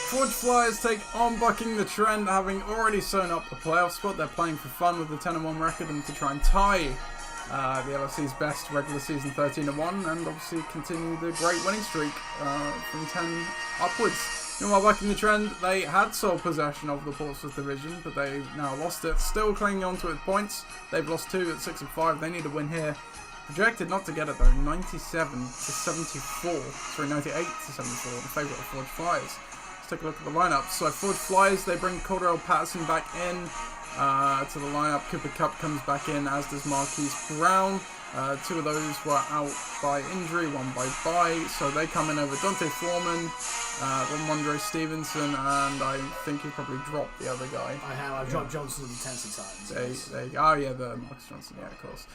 Forge Flyers take on Bucking the Trend, having already sewn up a playoff spot. They're playing for fun with a 10-1 record and to try and tie the LOC's best regular season 13-1, and obviously continue the great winning streak from 10 upwards. Meanwhile, Bucking the Trend, they had sole possession of the Portsmouth division, but they now lost it. Still clinging on to it points. They've lost 2 at 6-5. They need a win here. Projected not to get it though, 97 to 74. Sorry, 98 to 74 in favour of Forge Flyers. Let's take a look at the lineup. So Forge Flyers, they bring Cordell Patterson back in to the lineup. Cooper Kupp comes back in, as does Marquise Brown. 2 of those were out by injury, 1 by bye. So they come in over Dante Foreman, Ramondre Stevenson, and I think you probably dropped the other guy. I have. I've dropped Johnson in the Tennessee Titans. There you go. Oh yeah, the Marcus Johnson. Yeah, of course.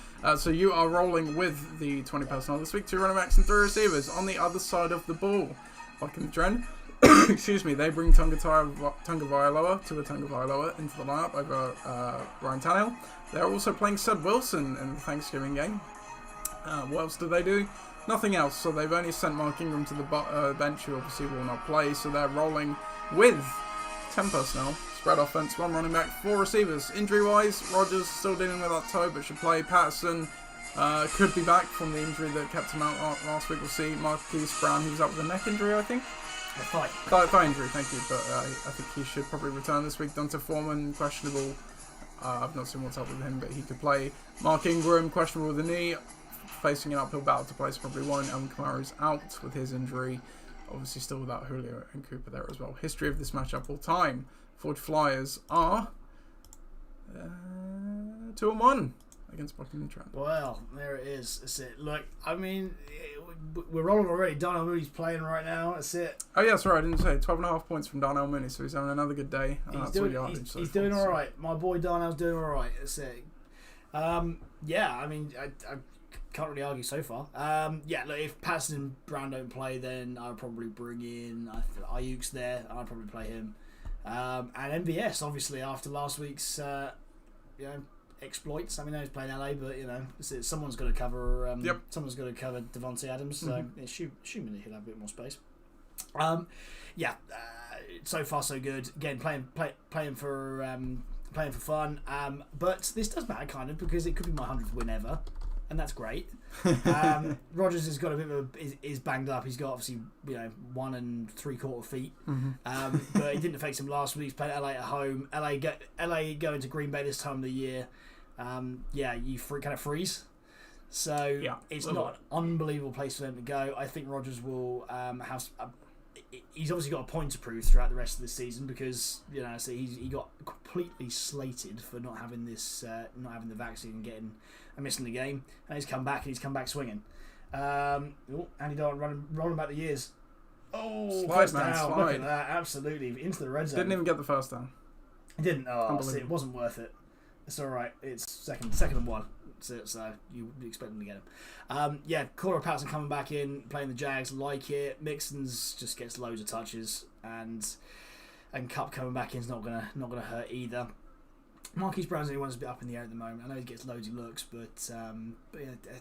So you are rolling with the 20 personnel this week. 2 running backs and 3 receivers. On the other side of the ball, Bucking the Trend. Excuse me, they bring Tunga Vailoa into the lineup over Ryan Tannehill. They're also playing Sed Wilson in the Thanksgiving game. What else do they do? Nothing else. So they've only sent Mark Ingram to the bench, who obviously will not play. So they're rolling with 10 personnel, spread offense, 1 running back, 4 receivers. Injury-wise, Rogers still dealing with that toe, but should play. Patterson could be back from the injury that kept him out last week. We'll see. Marquise Brown, who's out with a neck injury, I think. Thigh injury, thank you, but I think he should probably return this week. Dante Foreman, questionable. I've not seen what's up with him, but he could play. Mark Ingram, questionable with the knee, facing an uphill battle to play, so probably won't. Kamara's out with his injury. Obviously still without Julio and Cooper there as well. History of this matchup all time. Forge Flyers are 2-1 against Bucking the Trend. Well, there it is. That's it. Look, I mean, we're rolling already. Darnell Mooney's playing right now. That's it. Oh yeah, sorry, I didn't say 12.5 points from Darnell Mooney, so he's having another good day. He's doing all right. My boy Darnell's doing all right. That's it. Yeah, I mean, I can't really argue so far. Yeah, look, if Patterson and Brown don't play, then I'll probably bring in Ayuk's there. I'll probably play him. And MVS, obviously, after last week's exploits. I mean, he's playing LA, but someone's got to cover. Someone's got to cover Devontae Adams. So assuming he'll have a bit more space. So far so good. Again, playing for fun. But this does matter kind of, because it could be my 100th win ever, and that's great. Rogers has got a bit of is banged up. He's got obviously 1 3/4 feet, but it didn't affect him last week. He's played LA at home. LA going to Green Bay this time of the year. You kind of freeze. So it's not an unbelievable place for them to go. I think Rogers will have. He's obviously got a point to prove throughout the rest of the season, because he got completely slated for not having the vaccine and missing the game, and he's come back swinging. Andy Dalton rolling back the years. Oh, slide. Look at that, absolutely into the red zone. Didn't even get the first down. He didn't. Oh, see, it wasn't worth it. It's all right. It's second and 1. So you would expect them to get him. Cora Patterson coming back in, playing the Jags, like it. Mixon's just gets loads of touches, and Cup coming back in is not gonna hurt either. Marquise Brown's the only one that's a bit up in the air at the moment. I know he gets loads of looks, but I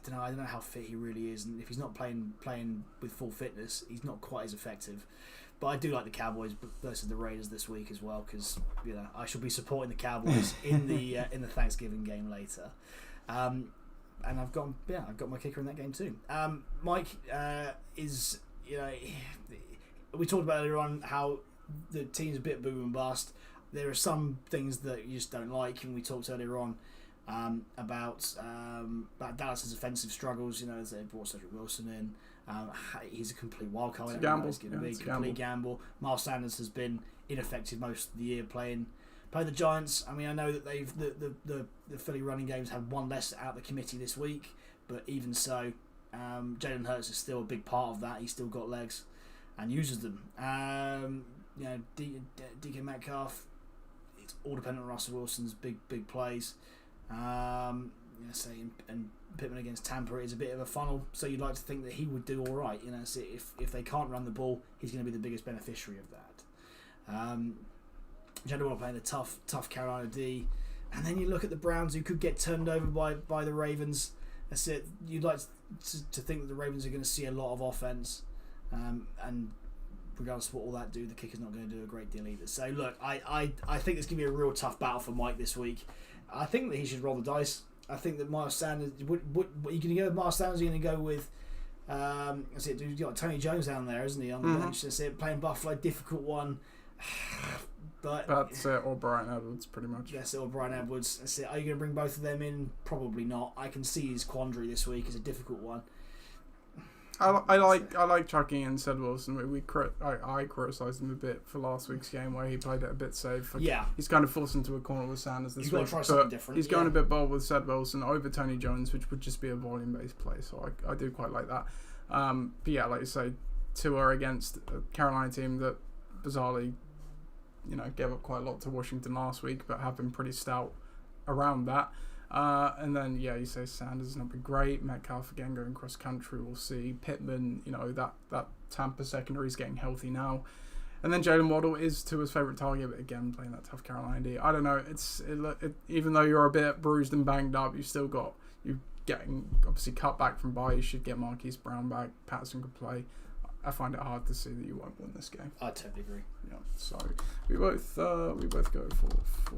don't know how fit he really is, and if he's not playing with full fitness, he's not quite as effective. But I do like the Cowboys versus the Raiders this week as well, because I shall be supporting the Cowboys in the Thanksgiving game later. And I've got my kicker in that game too. Mike is we talked about earlier on how the team's a bit boom and bust. There are some things that you just don't like, and we talked earlier on about Dallas's offensive struggles. As they brought Cedric Wilson in, he's a complete wild card. It's a gamble. He's going to be a complete gamble. Miles Sanders has been ineffective most of the year playing the Giants. I mean, I know that they've the Philly running games had one less out of the committee this week, but even so, Jalen Hurts is still a big part of that. He's still got legs and uses them. DK Metcalf, it's all dependent on Russell Wilson's big plays. And Pittman against Tampa is a bit of a funnel, so you'd like to think that he would do all right. So if they can't run the ball, he's going to be the biggest beneficiary of that. General playing the tough Carolina D, and then you look at the Browns, who could get turned over by the Ravens. That's it. You'd like to think that the Ravens are going to see a lot of offense, and regardless of what all that do, the kicker's not going to do a great deal either. So look, I think it's going to be a real tough battle for Mike this week. I think that he should roll the dice. I think that Miles Sanders. What are you going to go with Miles Sanders? Are you going to go with? You've got Tony Jones down there, isn't he, on the bench? That's it. Playing Buffalo, difficult one. But that's it, or Brian Edwards, pretty much. That's it, or Brian Edwards. That's it. Are you going to bring both of them in? Probably not. I can see his quandary this week is a difficult one. I like chucking in Ced Wilson. I criticised him a bit for last week's game where he played it a bit safe. He's kind of forced into a corner with Sanders this week. He's got to try something different. He's going a bit bold with Ced Wilson over Tony Jones, which would just be a volume-based play. So I do quite like that. But yeah, like you say, Tua against a Carolina team that bizarrely, gave up quite a lot to Washington last week, but have been pretty stout around that. And then, you say Sanders has not been great. Metcalf again going cross country. We'll see. Pittman, that Tampa secondary is getting healthy now. And then Jalen Waddle is Tua's favourite target, but again playing that tough Carolina D. I don't know. Even though you're a bit bruised and banged up, you're getting obviously cut back from bye. You should get Marquise Brown back. Patterson could play. I find it hard to see that you won't win this game. I totally agree. Yeah, so we both go for.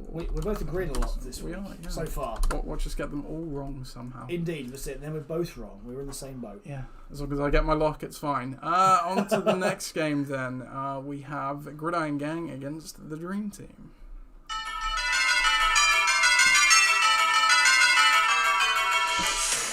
We're both agreed a lot this week. We are, yeah. So far. Watch us get them all wrong somehow. Indeed, that's it. Then we're both wrong. We're in the same boat. Yeah, as long as I get my lock, it's fine. On to the next game then. We have Gridiron Gang against the Dream Team.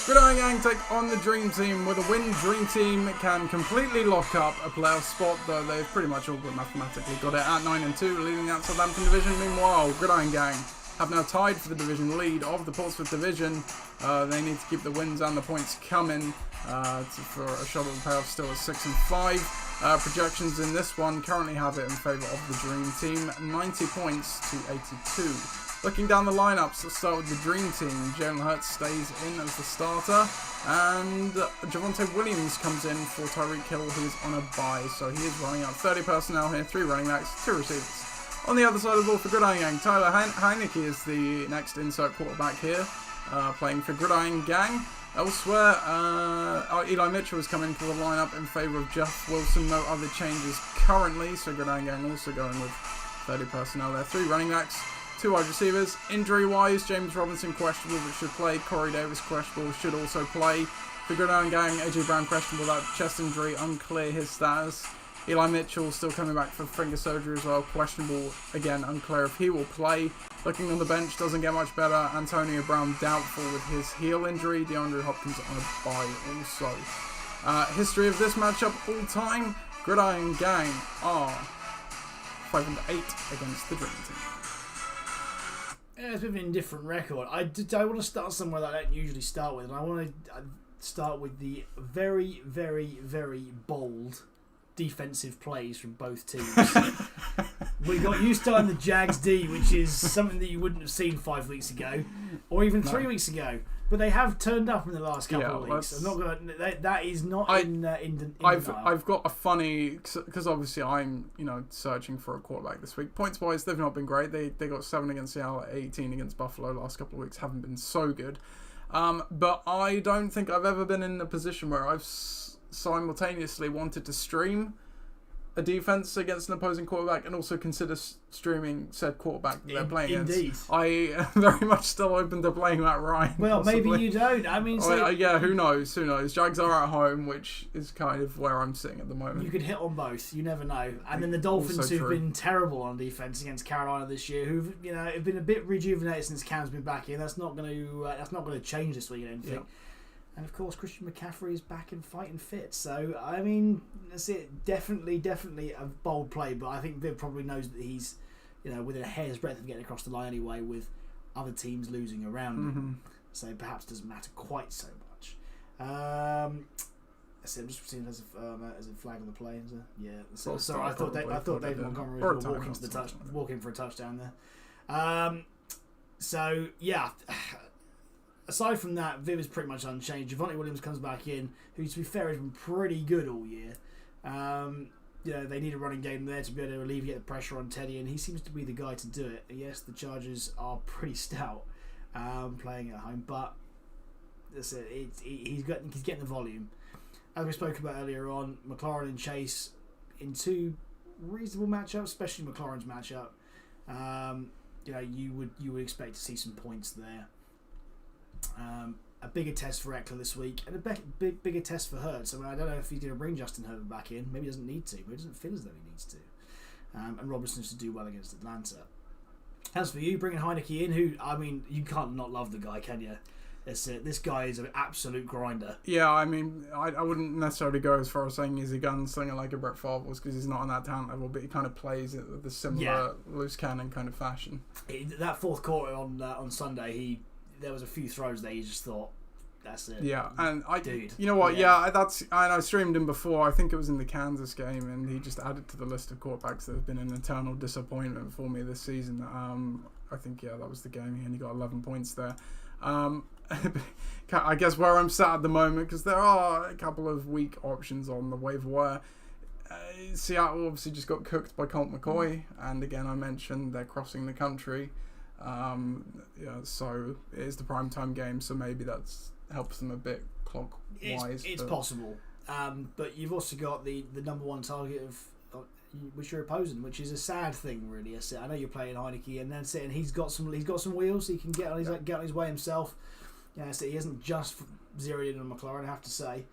Gridiron Gang take on the Dream Team. With a win, Dream Team can completely lock up a playoff spot, though they've pretty much all but mathematically got it at 9-2, leading that Southampton division. Meanwhile, Gridiron Gang have now tied for the division lead of the Portsmouth division. They need to keep the wins and the points coming for a shot at the playoffs, still at 6-5. Projections in this one currently have it in favour of the Dream Team, 90 points to 82. Looking down the lineups, let's start with the Dream Team. Jalen Hurts stays in as the starter, and Javonte Williams comes in for Tyreek Hill, who is on a bye. So he is running out 30 personnel here, 3 running backs, 2 receivers. On the other side of the ball for Gridiron Gang, Tyler Heineke is the next insert quarterback here, playing for Gridiron Gang. Elsewhere, Eli Mitchell has come into the lineup in favour of Jeff Wilson. No other changes currently, so Gridiron Gang also going with 30 personnel there, 3 running backs, 2 wide receivers. Injury-wise, James Robinson questionable but should play. Corey Davis questionable, should also play. For Gridiron Gang, AJ Brown questionable, that chest injury, unclear his status. Eli Mitchell still coming back for finger surgery as well, questionable, again unclear if he will play. Looking on the bench, doesn't get much better. Antonio Brown doubtful with his heel injury. DeAndre Hopkins on a bye also. History of this matchup all time, Gridiron Gang are 5-8 against the Dream Team. Yeah, it's a bit of an indifferent record. I want to start somewhere that I don't usually start with, and I want to start with the very, very, very bold defensive plays from both teams. We got used to on the Jags D, which is something that you wouldn't have seen 5 weeks ago, or even 3 weeks ago. But they have turned up in the last couple of weeks. I'm not gonna. That is not in I've got a funny, because obviously I'm searching for a quarterback this week. Points wise, they've not been great. They got 7 against Seattle, 18 against Buffalo last couple of weeks. Haven't been so good. But I don't think I've ever been in a position where I've simultaneously wanted to stream a defense against an opposing quarterback and also consider streaming said quarterback that they're playing against. I am very much still open to playing Matt Ryan. Well, possibly. maybe you don't. I mean, yeah, who knows? Jags are at home, which is kind of where I'm sitting at the moment. You could hit on both. You never know. And then the Dolphins, who've been terrible on defense against Carolina this year, who've have been a bit rejuvenated since Cam's been back in. That's not going to change this week, I don't think. Yeah. And of course, Christian McCaffrey is back and fighting fit. So, I mean, that's it. Definitely a bold play. But I think Viv probably knows that he's, within a hair's breadth of getting across the line anyway, with other teams losing around him. So perhaps doesn't matter quite so much. I'm just seeing there's a flag on the play. Yeah. So I thought David Montgomery was walking for a touchdown there. So yeah. Aside from that, Viv is pretty much unchanged. Javonte Williams comes back in, who, to be fair, has been pretty good all year. They need a running game there to be able to alleviate the pressure on Teddy, and he seems to be the guy to do it. Yes, the Chargers are pretty stout playing at home, but that's it. He's getting the volume. As we spoke about earlier on, McLaurin and Chase in 2 reasonable matchups, especially McLaurin's matchup. You would expect to see some points there. A bigger test for Eckler this week, and a bigger test for Hurts. I mean, I don't know if he's going to bring Justin Herbert back in. Maybe he doesn't need to, but it doesn't feel as though he needs to. And Robinson's to do well against Atlanta. As for you, bringing Heineke in, who, I mean, you can't not love the guy, can you? This guy is an absolute grinder. Yeah, I mean, I wouldn't necessarily go as far as saying he's a gunslinger like a Brett Favre was, because he's not on that talent level, but he kind of plays it with a similar loose cannon kind of fashion. That fourth quarter on Sunday, there was a few throws there you just thought, that's it. Yeah, and dude. You know what? Yeah, I streamed him before. I think it was in the Kansas game, and he just added to the list of quarterbacks that have been an eternal disappointment for me this season. I think that was the game. He only got 11 points there. I guess where I'm sat at the moment, because there are a couple of weak options on the waiver wire. Seattle obviously just got cooked by Colt McCoy, and again I mentioned they're crossing the country. So it is the primetime game, so maybe that helps them a bit clock-wise. It's possible, but you've also got the number one target of which you're opposing, which is a sad thing, really. I know you're playing Heineke, and that's it. And he's got some wheels. So he can get on his way himself. So he hasn't just zeroed in on McLaurin, I have to say.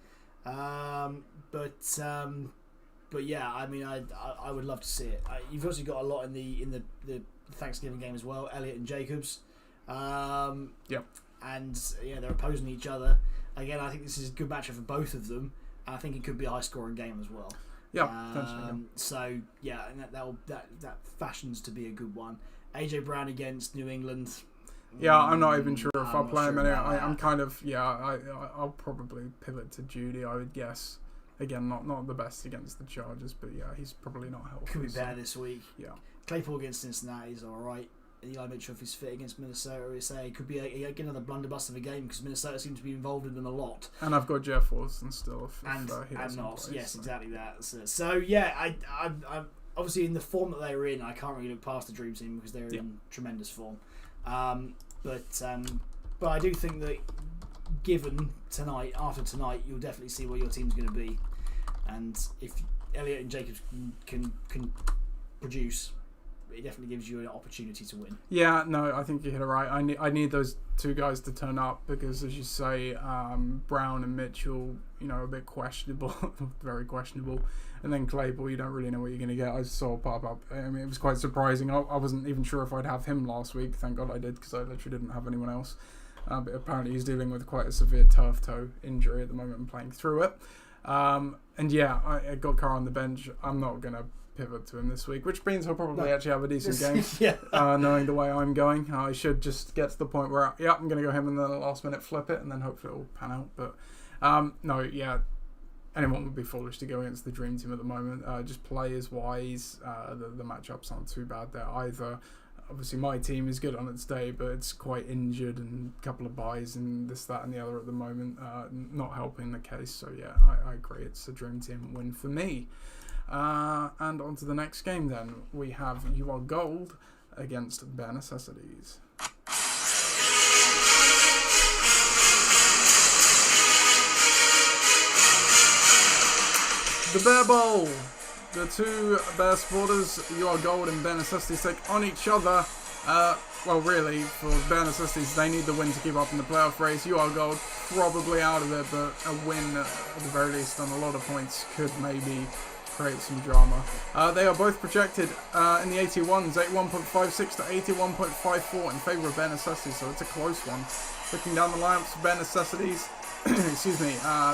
But yeah, I mean, I would love to see it. You've also got a lot in the Thanksgiving game as well. Elliott and Jacobs. And they're opposing each other. Again, I think this is a good matchup for both of them. And I think it could be a high-scoring game as well. Yeah, potentially. So yeah, and that fashions to be a good one. AJ Brown against New England. Yeah, I'm not even sure if I'll play him. I'm kind of I'll probably pivot to Judy, I would guess. Again, not the best against the Chargers, but yeah, he's probably not healthy. Could be better this week. Yeah, Claypool against Cincinnati is all right. Eli Mitchell, if he's fit against Minnesota, it could be another blunderbuss of a game because Minnesota seems to be involved in them a lot. And I've got Jeff Wilson still. And Knox, yes, exactly that. So yeah, I'm obviously in the form that they're in. I can't really look past the Dream Team because they're in tremendous form. But I do think that given after tonight, you'll definitely see where your team's going to be, and if Elliott and Jacobs can produce, it definitely gives you an opportunity to win. Yeah, no, I think you hit it right. I need those two guys to turn up because, as you say, Brown and Mitchell, a bit questionable, very questionable. And then Claypool, you don't really know what you're going to get. I saw pop up. I mean, it was quite surprising. I wasn't even sure if I'd have him last week. Thank God I did because I literally didn't have anyone else. But apparently he's dealing with quite a severe turf toe injury at the moment and playing through it. And yeah, I got Carr on the bench. I'm not going to pivot to him this week, which means he'll probably actually have a decent game. Knowing the way I'm going, I should just get to the point where I'm going to go him and then the last minute flip it, and then hopefully it'll pan out. But anyone would be foolish to go against the Dream Team at the moment. Just players-wise, the matchups aren't too bad there either. Obviously, my team is good on its day, but it's quite injured and a couple of buys and this, that, and the other at the moment, not helping the case. So yeah, I agree. It's a Dream Team win for me. And on to the next game then. We have You Are Gold against Bare Necessities. The Bear Bowl. The two Bear supporters, You Are Gold and Bare Necessities, take on each other. Well, really, for Bare Necessities, they need the win to keep up in the playoff race. You Are Gold probably out of it, but a win at the very least on a lot of points could maybe create some drama. They are both projected in the 81s, 81.56 to 81.54 in favour of Bare Necessities, so it's a close one. Looking down the lineups for Bare Necessities, excuse me,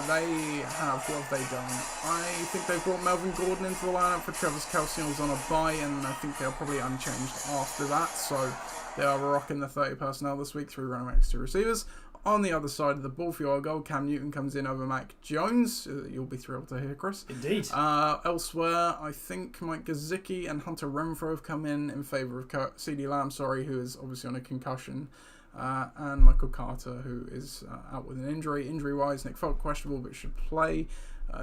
they have, what have they done? I think they've brought Melvin Gordon into the lineup for Travis Kelce on a bye, and I think they're probably unchanged after that, so they are rocking the 30 personnel this week, 3 running backs, 2 receivers. On the other side of the ball for your goal, Cam Newton comes in over Mac Jones. You'll be thrilled to hear, Chris. Indeed. Elsewhere, I think Mike Gesicki and Hunter Renfrow have come in favour of CeeDee Lamb, who is obviously on a concussion. And Michael Carter, who is out with an injury. Injury-wise, Nick Folk questionable, but should play.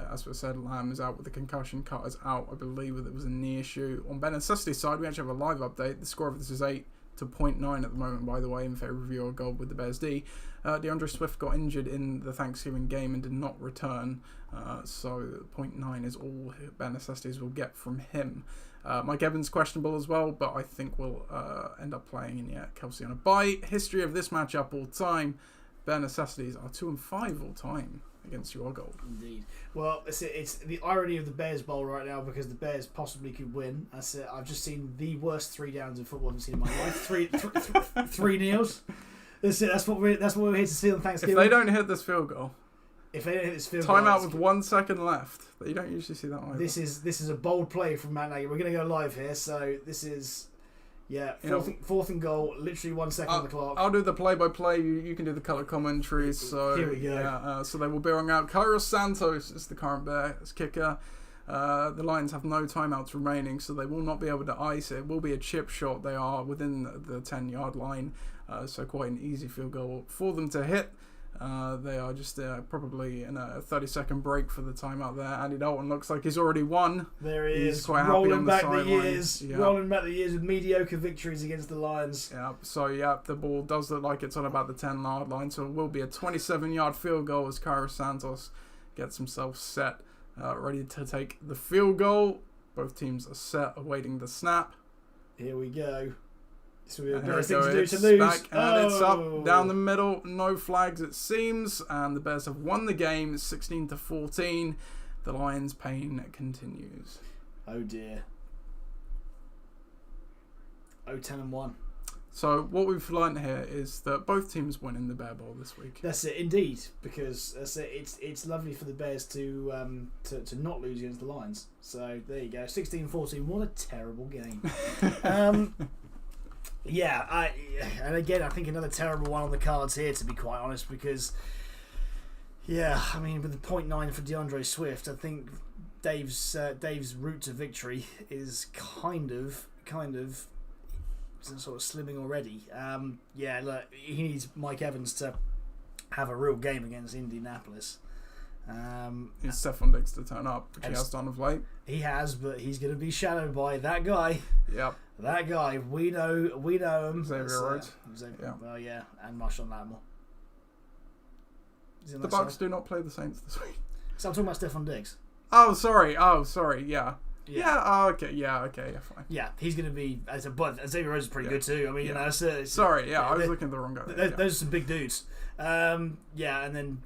As we said, Lamb is out with a concussion. Carter's out, I believe, it was a knee issue. On Ben Necessity's side, we actually have a live update. The score of this is 8 to 0.9 at the moment, by the way, in favour of your goal with the Bears D. DeAndre Swift got injured in the Thanksgiving game and did not return, so 0.9 is all Ben Necessities will get from him. Mike Evans questionable as well, but I think we'll end up playing in Kelce on a bye. History of this matchup all time, Bare Necessities are 2-5 all time against your goal. Indeed. Well, it's the irony of the Bears Bowl right now, because the Bears possibly could win. I've just seen the worst 3 downs in football I've seen in my life. Three kneels. That's what we're here to see on Thanksgiving. If they don't hit this field goal, timeout with 1 second left. You don't usually see that either. This is a bold play from Matt Nagy. We're going to go live here, so this is fourth and goal. Literally 1 second on the clock. I'll do the play-by-play. You can do the colour commentaries. So here we go. Yeah, so they will be rolling out. Kairos Santos is the current Bears kicker. The Lions have no timeouts remaining, so they will not be able to ice it. It will be a chip shot. They are within the 10-yard line, so quite an easy field goal for them to hit. They are just probably in a 30-second break for the timeout there. Andy Dalton looks like he's already won. There he is, quite rolling happy back on the the years, rolling back the years with mediocre victories against the Lions. Yeah, so the ball does look like it's on about the 10-yard line, so it will be a 27-yard field goal as Kairos Santos gets himself set, ready to take the field goal. Both teams are set, awaiting the snap. Here we go. This will be And the best here thing we to go, do to lose. Back, and it's up down the middle, no flags it seems, and the Bears have won the game 16-14. The Lions' pain continues. Oh dear. 10-1. So what we've learned here is that both teams win in the Bear Bowl this week. That's it, indeed, because it's lovely for the Bears to not lose against the Lions. So there you go, 16-14. What a terrible game. And again, I think another terrible one on the cards here, to be quite honest, because with the 0.9 for DeAndre Swift, I think Dave's route to victory is kind of sort of slimming already. Look, he needs Mike Evans to have a real game against Indianapolis. It's Stephon Diggs to turn up, which he has done of late. He has, but he's going to be shadowed by that guy. Yep. That guy. We know him. Xavier Rhodes. And Marshawn Lattimore. The Bucks do not play the Saints this week. So I'm talking about Stephon Diggs. Oh, sorry. Yeah. Fine. Yeah, he's going to be. But Xavier Rhodes is pretty good too. I mean, sorry. I was looking at the wrong guy. Those are some big dudes. And then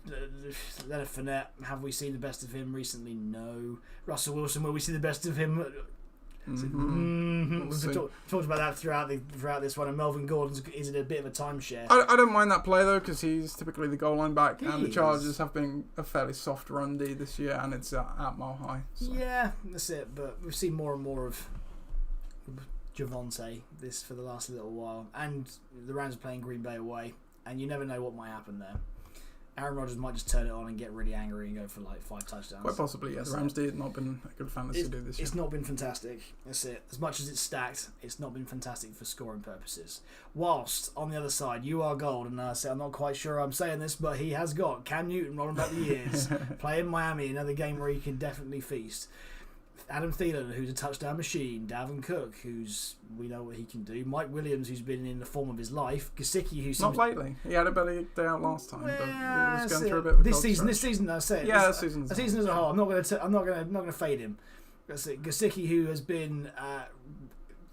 Leonard Fournette. Have we seen the best of him recently? No. Russell Wilson. Will we see the best of him? We've talked about that throughout this one. And Melvin Gordon's is in a bit of a timeshare. I don't mind that play though, because he's typically the goal line back, and the Chargers have been a fairly soft run D this year, and it's at Mile High. So. Yeah, that's it. But we've seen more and more of Javonte this for the last little while, and the Rams are playing Green Bay away, and you never know what might happen there. Aaron Rodgers might just turn it on and get really angry and go for like 5 touchdowns. Quite possibly, yeah. The Rams did not been a good fantasy do this year. It's not been fantastic. That's it. As much as it's stacked, it's not been fantastic for scoring purposes. Whilst, on the other side, you are gold, and I'm not quite sure I'm saying this, but he has got Cam Newton rolling back the years, playing Miami, another game where he can definitely feast. Adam Thielen, who's a touchdown machine. Dalvin Cook, we know what he can do. Mike Williams, who's been in the form of his life. Gesicki, who's not lately. He had a better day out last time, but he was going through a bit of a this season, I say it. Yeah, this season as a whole. I'm not going to fade him. That's it. Gesicki, who has been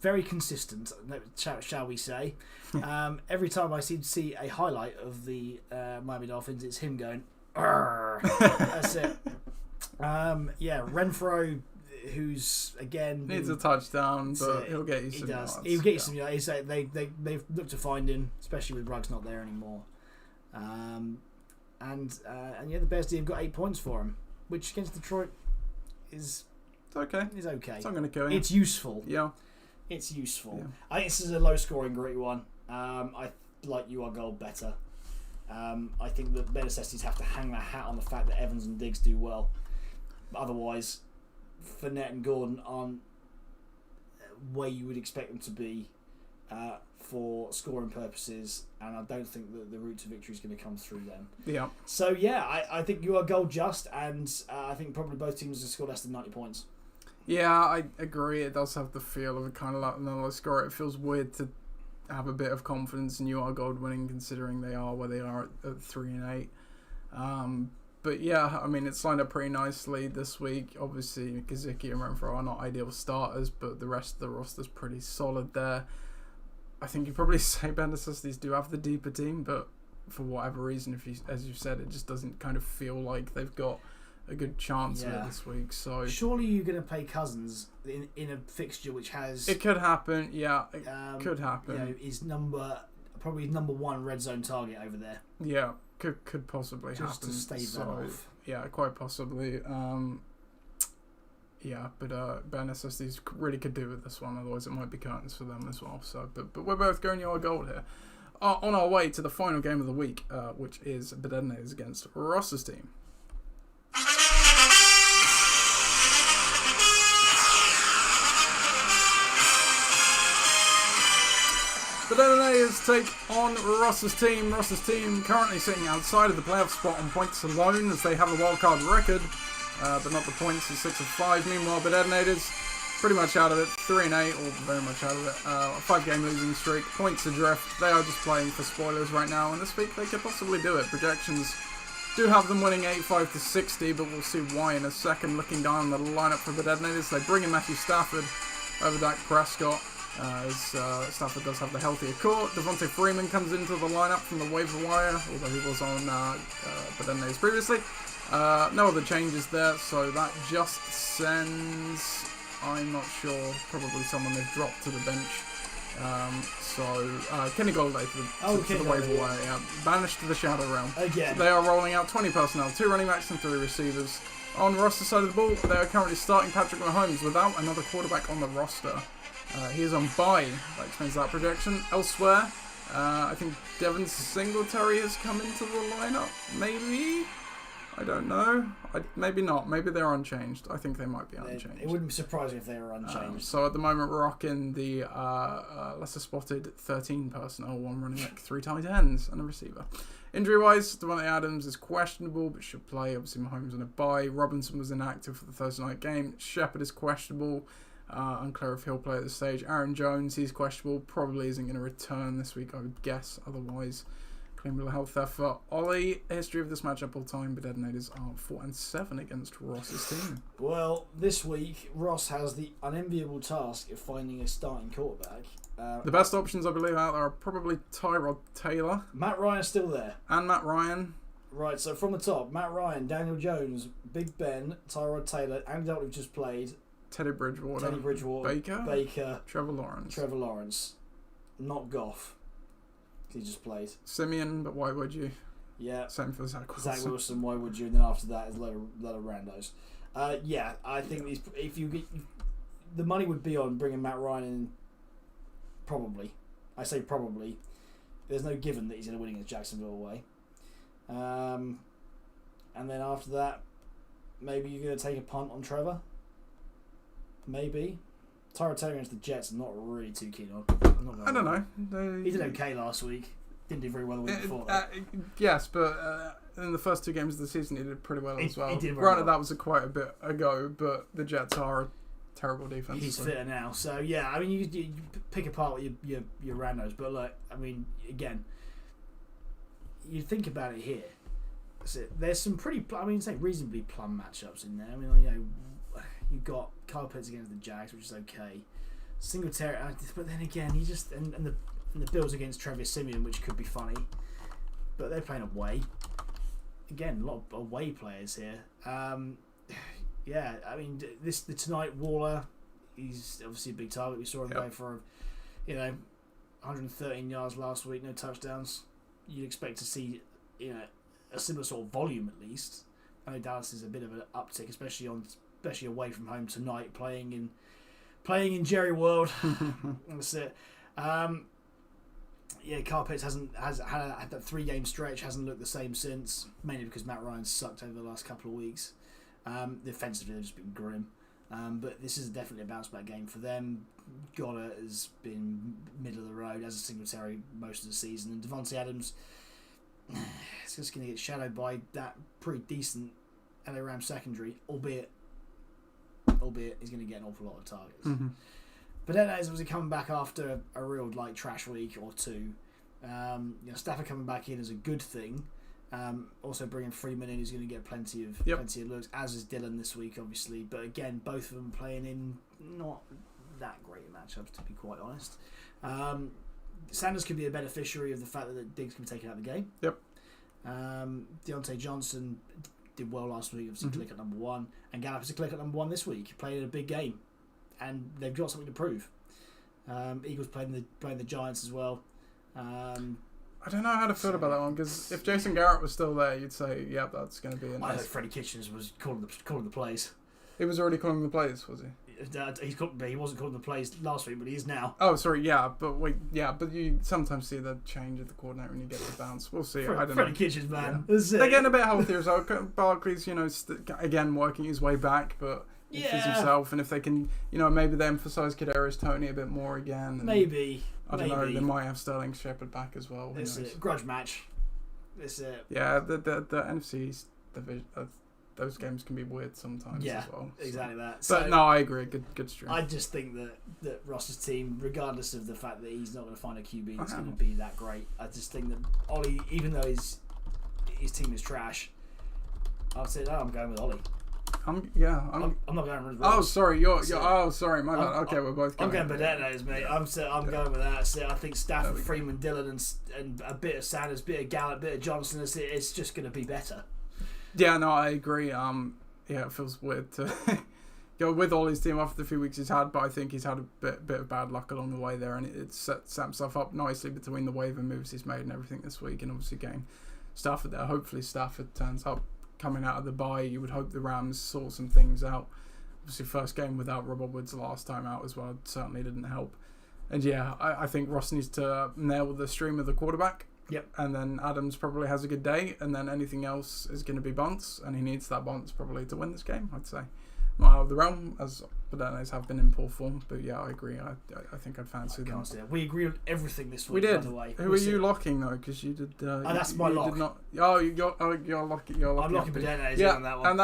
very consistent, shall we say? Every time I seem to see a highlight of the Miami Dolphins, it's him going, "Arr." That's it. Renfro, who's again needs a touchdown, but he'll get you some. He does. Yards. He'll get you some. Yards. They've looked to find him, especially with Ruggs not there anymore. The Bears have got 8 points for him, which against Detroit is okay. Is okay. It's not going to kill you. It's useful. Yeah. It's useful. Yeah. I think this is a low-scoring, gritty one. I like you are gold better. I think that their necessities have to hang their hat on the fact that Evans and Diggs do well. Otherwise, Fournette and Gordon aren't where you would expect them to be for scoring purposes, and I don't think that the route to victory is going to come through them. Yeah. So I think you are goal just, and I think probably both teams will score less than 90 points. Yeah, I agree. It does have the feel of a kind of like an low score. It feels weird to have a bit of confidence in you are gold winning, considering they are where they are at 3-8. But yeah, I mean, it's lined up pretty nicely this week. Obviously, Gesicki and Renfro are not ideal starters, but the rest of the roster's pretty solid there. I think you probably say Ben necessities do have the deeper team, but for whatever reason, as you said, it just doesn't kind of feel like they've got a good chance of it this week. So surely you're going to play Cousins in a fixture which has... It could happen, yeah. It could happen. Is probably number one red zone target over there. Yeah. Could possibly happen. Just to stave that off. Yeah, quite possibly. But bare necessities really could do with this one. Otherwise, it might be curtains for them as well. So, but we're both going your gold here. On our way to the final game of the week, which is Bedenades against Ross's team. The Bedenades take on Ross's team. Ross's team currently sitting outside of the playoff spot on points alone, as they have a wildcard record, but not the points at 6-5. Meanwhile, Bedenades pretty much out of it, 3-8, or very much out of it. A 5-game losing streak, points adrift. They are just playing for spoilers right now, and this week they could possibly do it. Projections do have them winning 85-60, but we'll see why in a second. Looking down the lineup for Bedenades, they bring in Matthew Stafford over Dak Prescott. As Stafford does have the healthier court. Devontae Freeman comes into the lineup from the waiver wire, although he was on Bedenades previously. No other changes there, so that just sends, I'm not sure, probably someone they've dropped to the bench. Kenny Golladay to the waiver wire, banished to the Shadow Realm. Again. They are rolling out 20 personnel, 2 running backs and 3 receivers. On Ross's side of the ball, they are currently starting Patrick Mahomes without another quarterback on the roster. He is on bye. That explains that projection. Elsewhere, I think Devin Singletary has come into the lineup. Maybe? I don't know. Maybe not. Maybe they're unchanged. I think they might be unchanged. It wouldn't be surprising if they were unchanged. So at the moment, we're rocking the lesser spotted 13 personnel, 1 running back, 3 tight ends, and a receiver. Injury-wise, Devontae Adams is questionable, but should play. Obviously, Mahomes on a bye. Robinson was inactive for the Thursday night game. Shepard is questionable. Unclear if he'll play at this stage. Aaron Jones, he's questionable. Probably isn't going to return this week, I would guess. Otherwise, claimable health there for Ollie. History of this matchup all time, but Bedenades are 4-7 against Ross's team. Well, this week, Ross has the unenviable task of finding a starting quarterback. The best options, I believe, out there are probably Tyrod Taylor. Matt Ryan's still there. And Matt Ryan. Right, so from the top, Matt Ryan, Daniel Jones, Big Ben, Tyrod Taylor, Andy Dalton, we've just played. Teddy Bridgewater, Baker, Trevor Lawrence. Not Goff. He just played. Simeon, but why would you? Yeah. Same for Zach Wilson. Zach Wilson, why would you? And then after that is a lot of randos. I think if you get the money would be on bringing Matt Ryan in. Probably, I say probably. There's no given that he's going to win against Jacksonville away. And then after that, maybe you're going to take a punt on Trevor. Maybe. Tyrod Taylor against the Jets, I'm not really too keen on. I don't know. He did okay last week. Didn't do very well the week before. Yes, but in the first 2 games of the season, he did pretty well as well. He did very Granted, well. that was quite a bit ago, but the Jets are a terrible defense. He's fitter now, so yeah. I mean, you pick apart your randos, but like, I mean, again, you think about it here. So there's some pretty, say reasonably plum matchups in there. I mean, you've got Kyle Pitts against the Jags, which is okay. Singletary, but then again, he just and the Bills against Travis Simeon, which could be funny, but they're playing away. Again, a lot of away players here. Yeah, I mean, tonight Waller, he's obviously a big target. We saw him go for, 113 yards last week, no touchdowns. You'd expect to see, a similar sort of volume at least. I know Dallas is a bit of an uptick, especially away from home tonight, playing in Jerry World. That's it. Kyle Pitts has had that 3-game stretch, hasn't looked the same since, mainly because Matt Ryan sucked over the last couple of weeks. Defensively, they've just been grim. But this is definitely a bounce back game for them. Goddard has been middle of the road as a Singletary most of the season, and Devontae Adams is just going to get shadowed by that pretty decent LA Rams secondary, albeit he's going to get an awful lot of targets. Mm-hmm. But then as obviously coming back after a real trash week or two, Stafford coming back in is a good thing. Also bringing Freeman in, who's going to get plenty of looks, as is Dylan this week, obviously. But again, both of them playing in not that great matchups, to be quite honest. Sanders could be a beneficiary of the fact that Diggs can be taken out of the game. Yep. Deontay Johnson did well last week, obviously click at number 1, and Gallup is a click at number 1 this week. Played in a big game, and they've got something to prove. Eagles playing the Giants as well. I don't know how to feel about that one, because if Jason Garrett was still there, you'd say, yeah, that's going to be a nice... I heard Freddie Kitchens was calling the plays. He was already calling the plays, was he? He wasn't calling the plays last week, but he is now. Oh, sorry, but you sometimes see the change of the coordinator when you get the bounce. We'll see. I don't know. Freddie Kitchens, man. Yeah. They're getting a bit healthier, so Barkley's, again, working his way back, but... He's himself, and if they can, maybe they emphasise Kadarius Toney a bit more again. And maybe. I don't know. They might have Sterling Shepard back as well. It's a grudge match. It's it. Yeah, the NFC East division, those games can be weird sometimes as well. So. Exactly that. But so, no, I agree. Good stream. I just think that Ross's team, regardless of the fact that he's not going to find a QB that's going to be that great, I just think that Ollie, even though his team is trash, I'd say, I'm going with Ollie. I'm not going with Ross. Oh, sorry, sorry, my bad. Okay, we're both going. I'm going Benedetto's, mate. I'm going with that. So I think Stafford, Freeman, Dillon, and a bit of Sanders, a bit of Gallup, a bit of Johnson. It's just going to be better. Yeah, no, I agree. It feels weird to go with all his team after the few weeks he's had, but I think he's had a bit of bad luck along the way there, and it set himself up nicely between the waiver moves he's made and everything this week, and obviously getting Stafford there. Hopefully Stafford turns up. Coming out of the bye, you would hope the Rams saw some things out. Obviously, first game without Robert Woods last time out as well certainly didn't help. And yeah, I think Ross needs to nail the stream of the quarterback. Yep. And then Adams probably has a good day, and then anything else is going to be bunts, and he needs that bunts probably to win this game, I'd say. Not out of the realm, as Padernos have been in poor form, but yeah, I agree. I think I'd fancy them. We agree on everything this week. We did. By the way. Who are you locking though? Because you did. That's my lock. Did not, you're locking. I'm locking Padernos on that one. And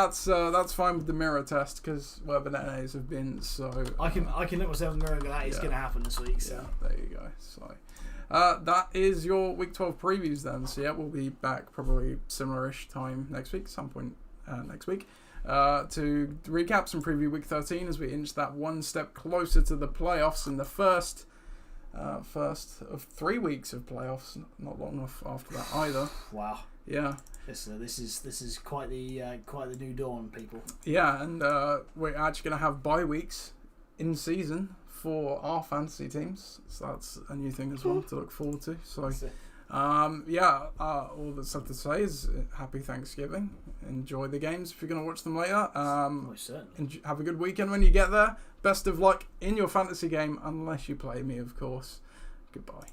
that's fine with the mirror test because Padernos have been so. I can look myself in the mirror and go, that is going to happen this week. So. Yeah, there you go. So. That is your Week 12 previews then. So yeah, we'll be back probably similar-ish time next week, some point next week, to recap some preview Week 13 as we inch that one step closer to the playoffs in the first of 3 weeks of playoffs. Not long enough after that either. Wow. Yeah. This is quite the new dawn, people. Yeah, and we're actually going to have bye weeks in season for our fantasy teams, so that's a new thing as well to look forward to. So, all that's left to say is happy Thanksgiving. Enjoy the games if you're going to watch them later. Certainly. Have a good weekend when you get there. Best of luck in your fantasy game, unless you play me, of course. Goodbye.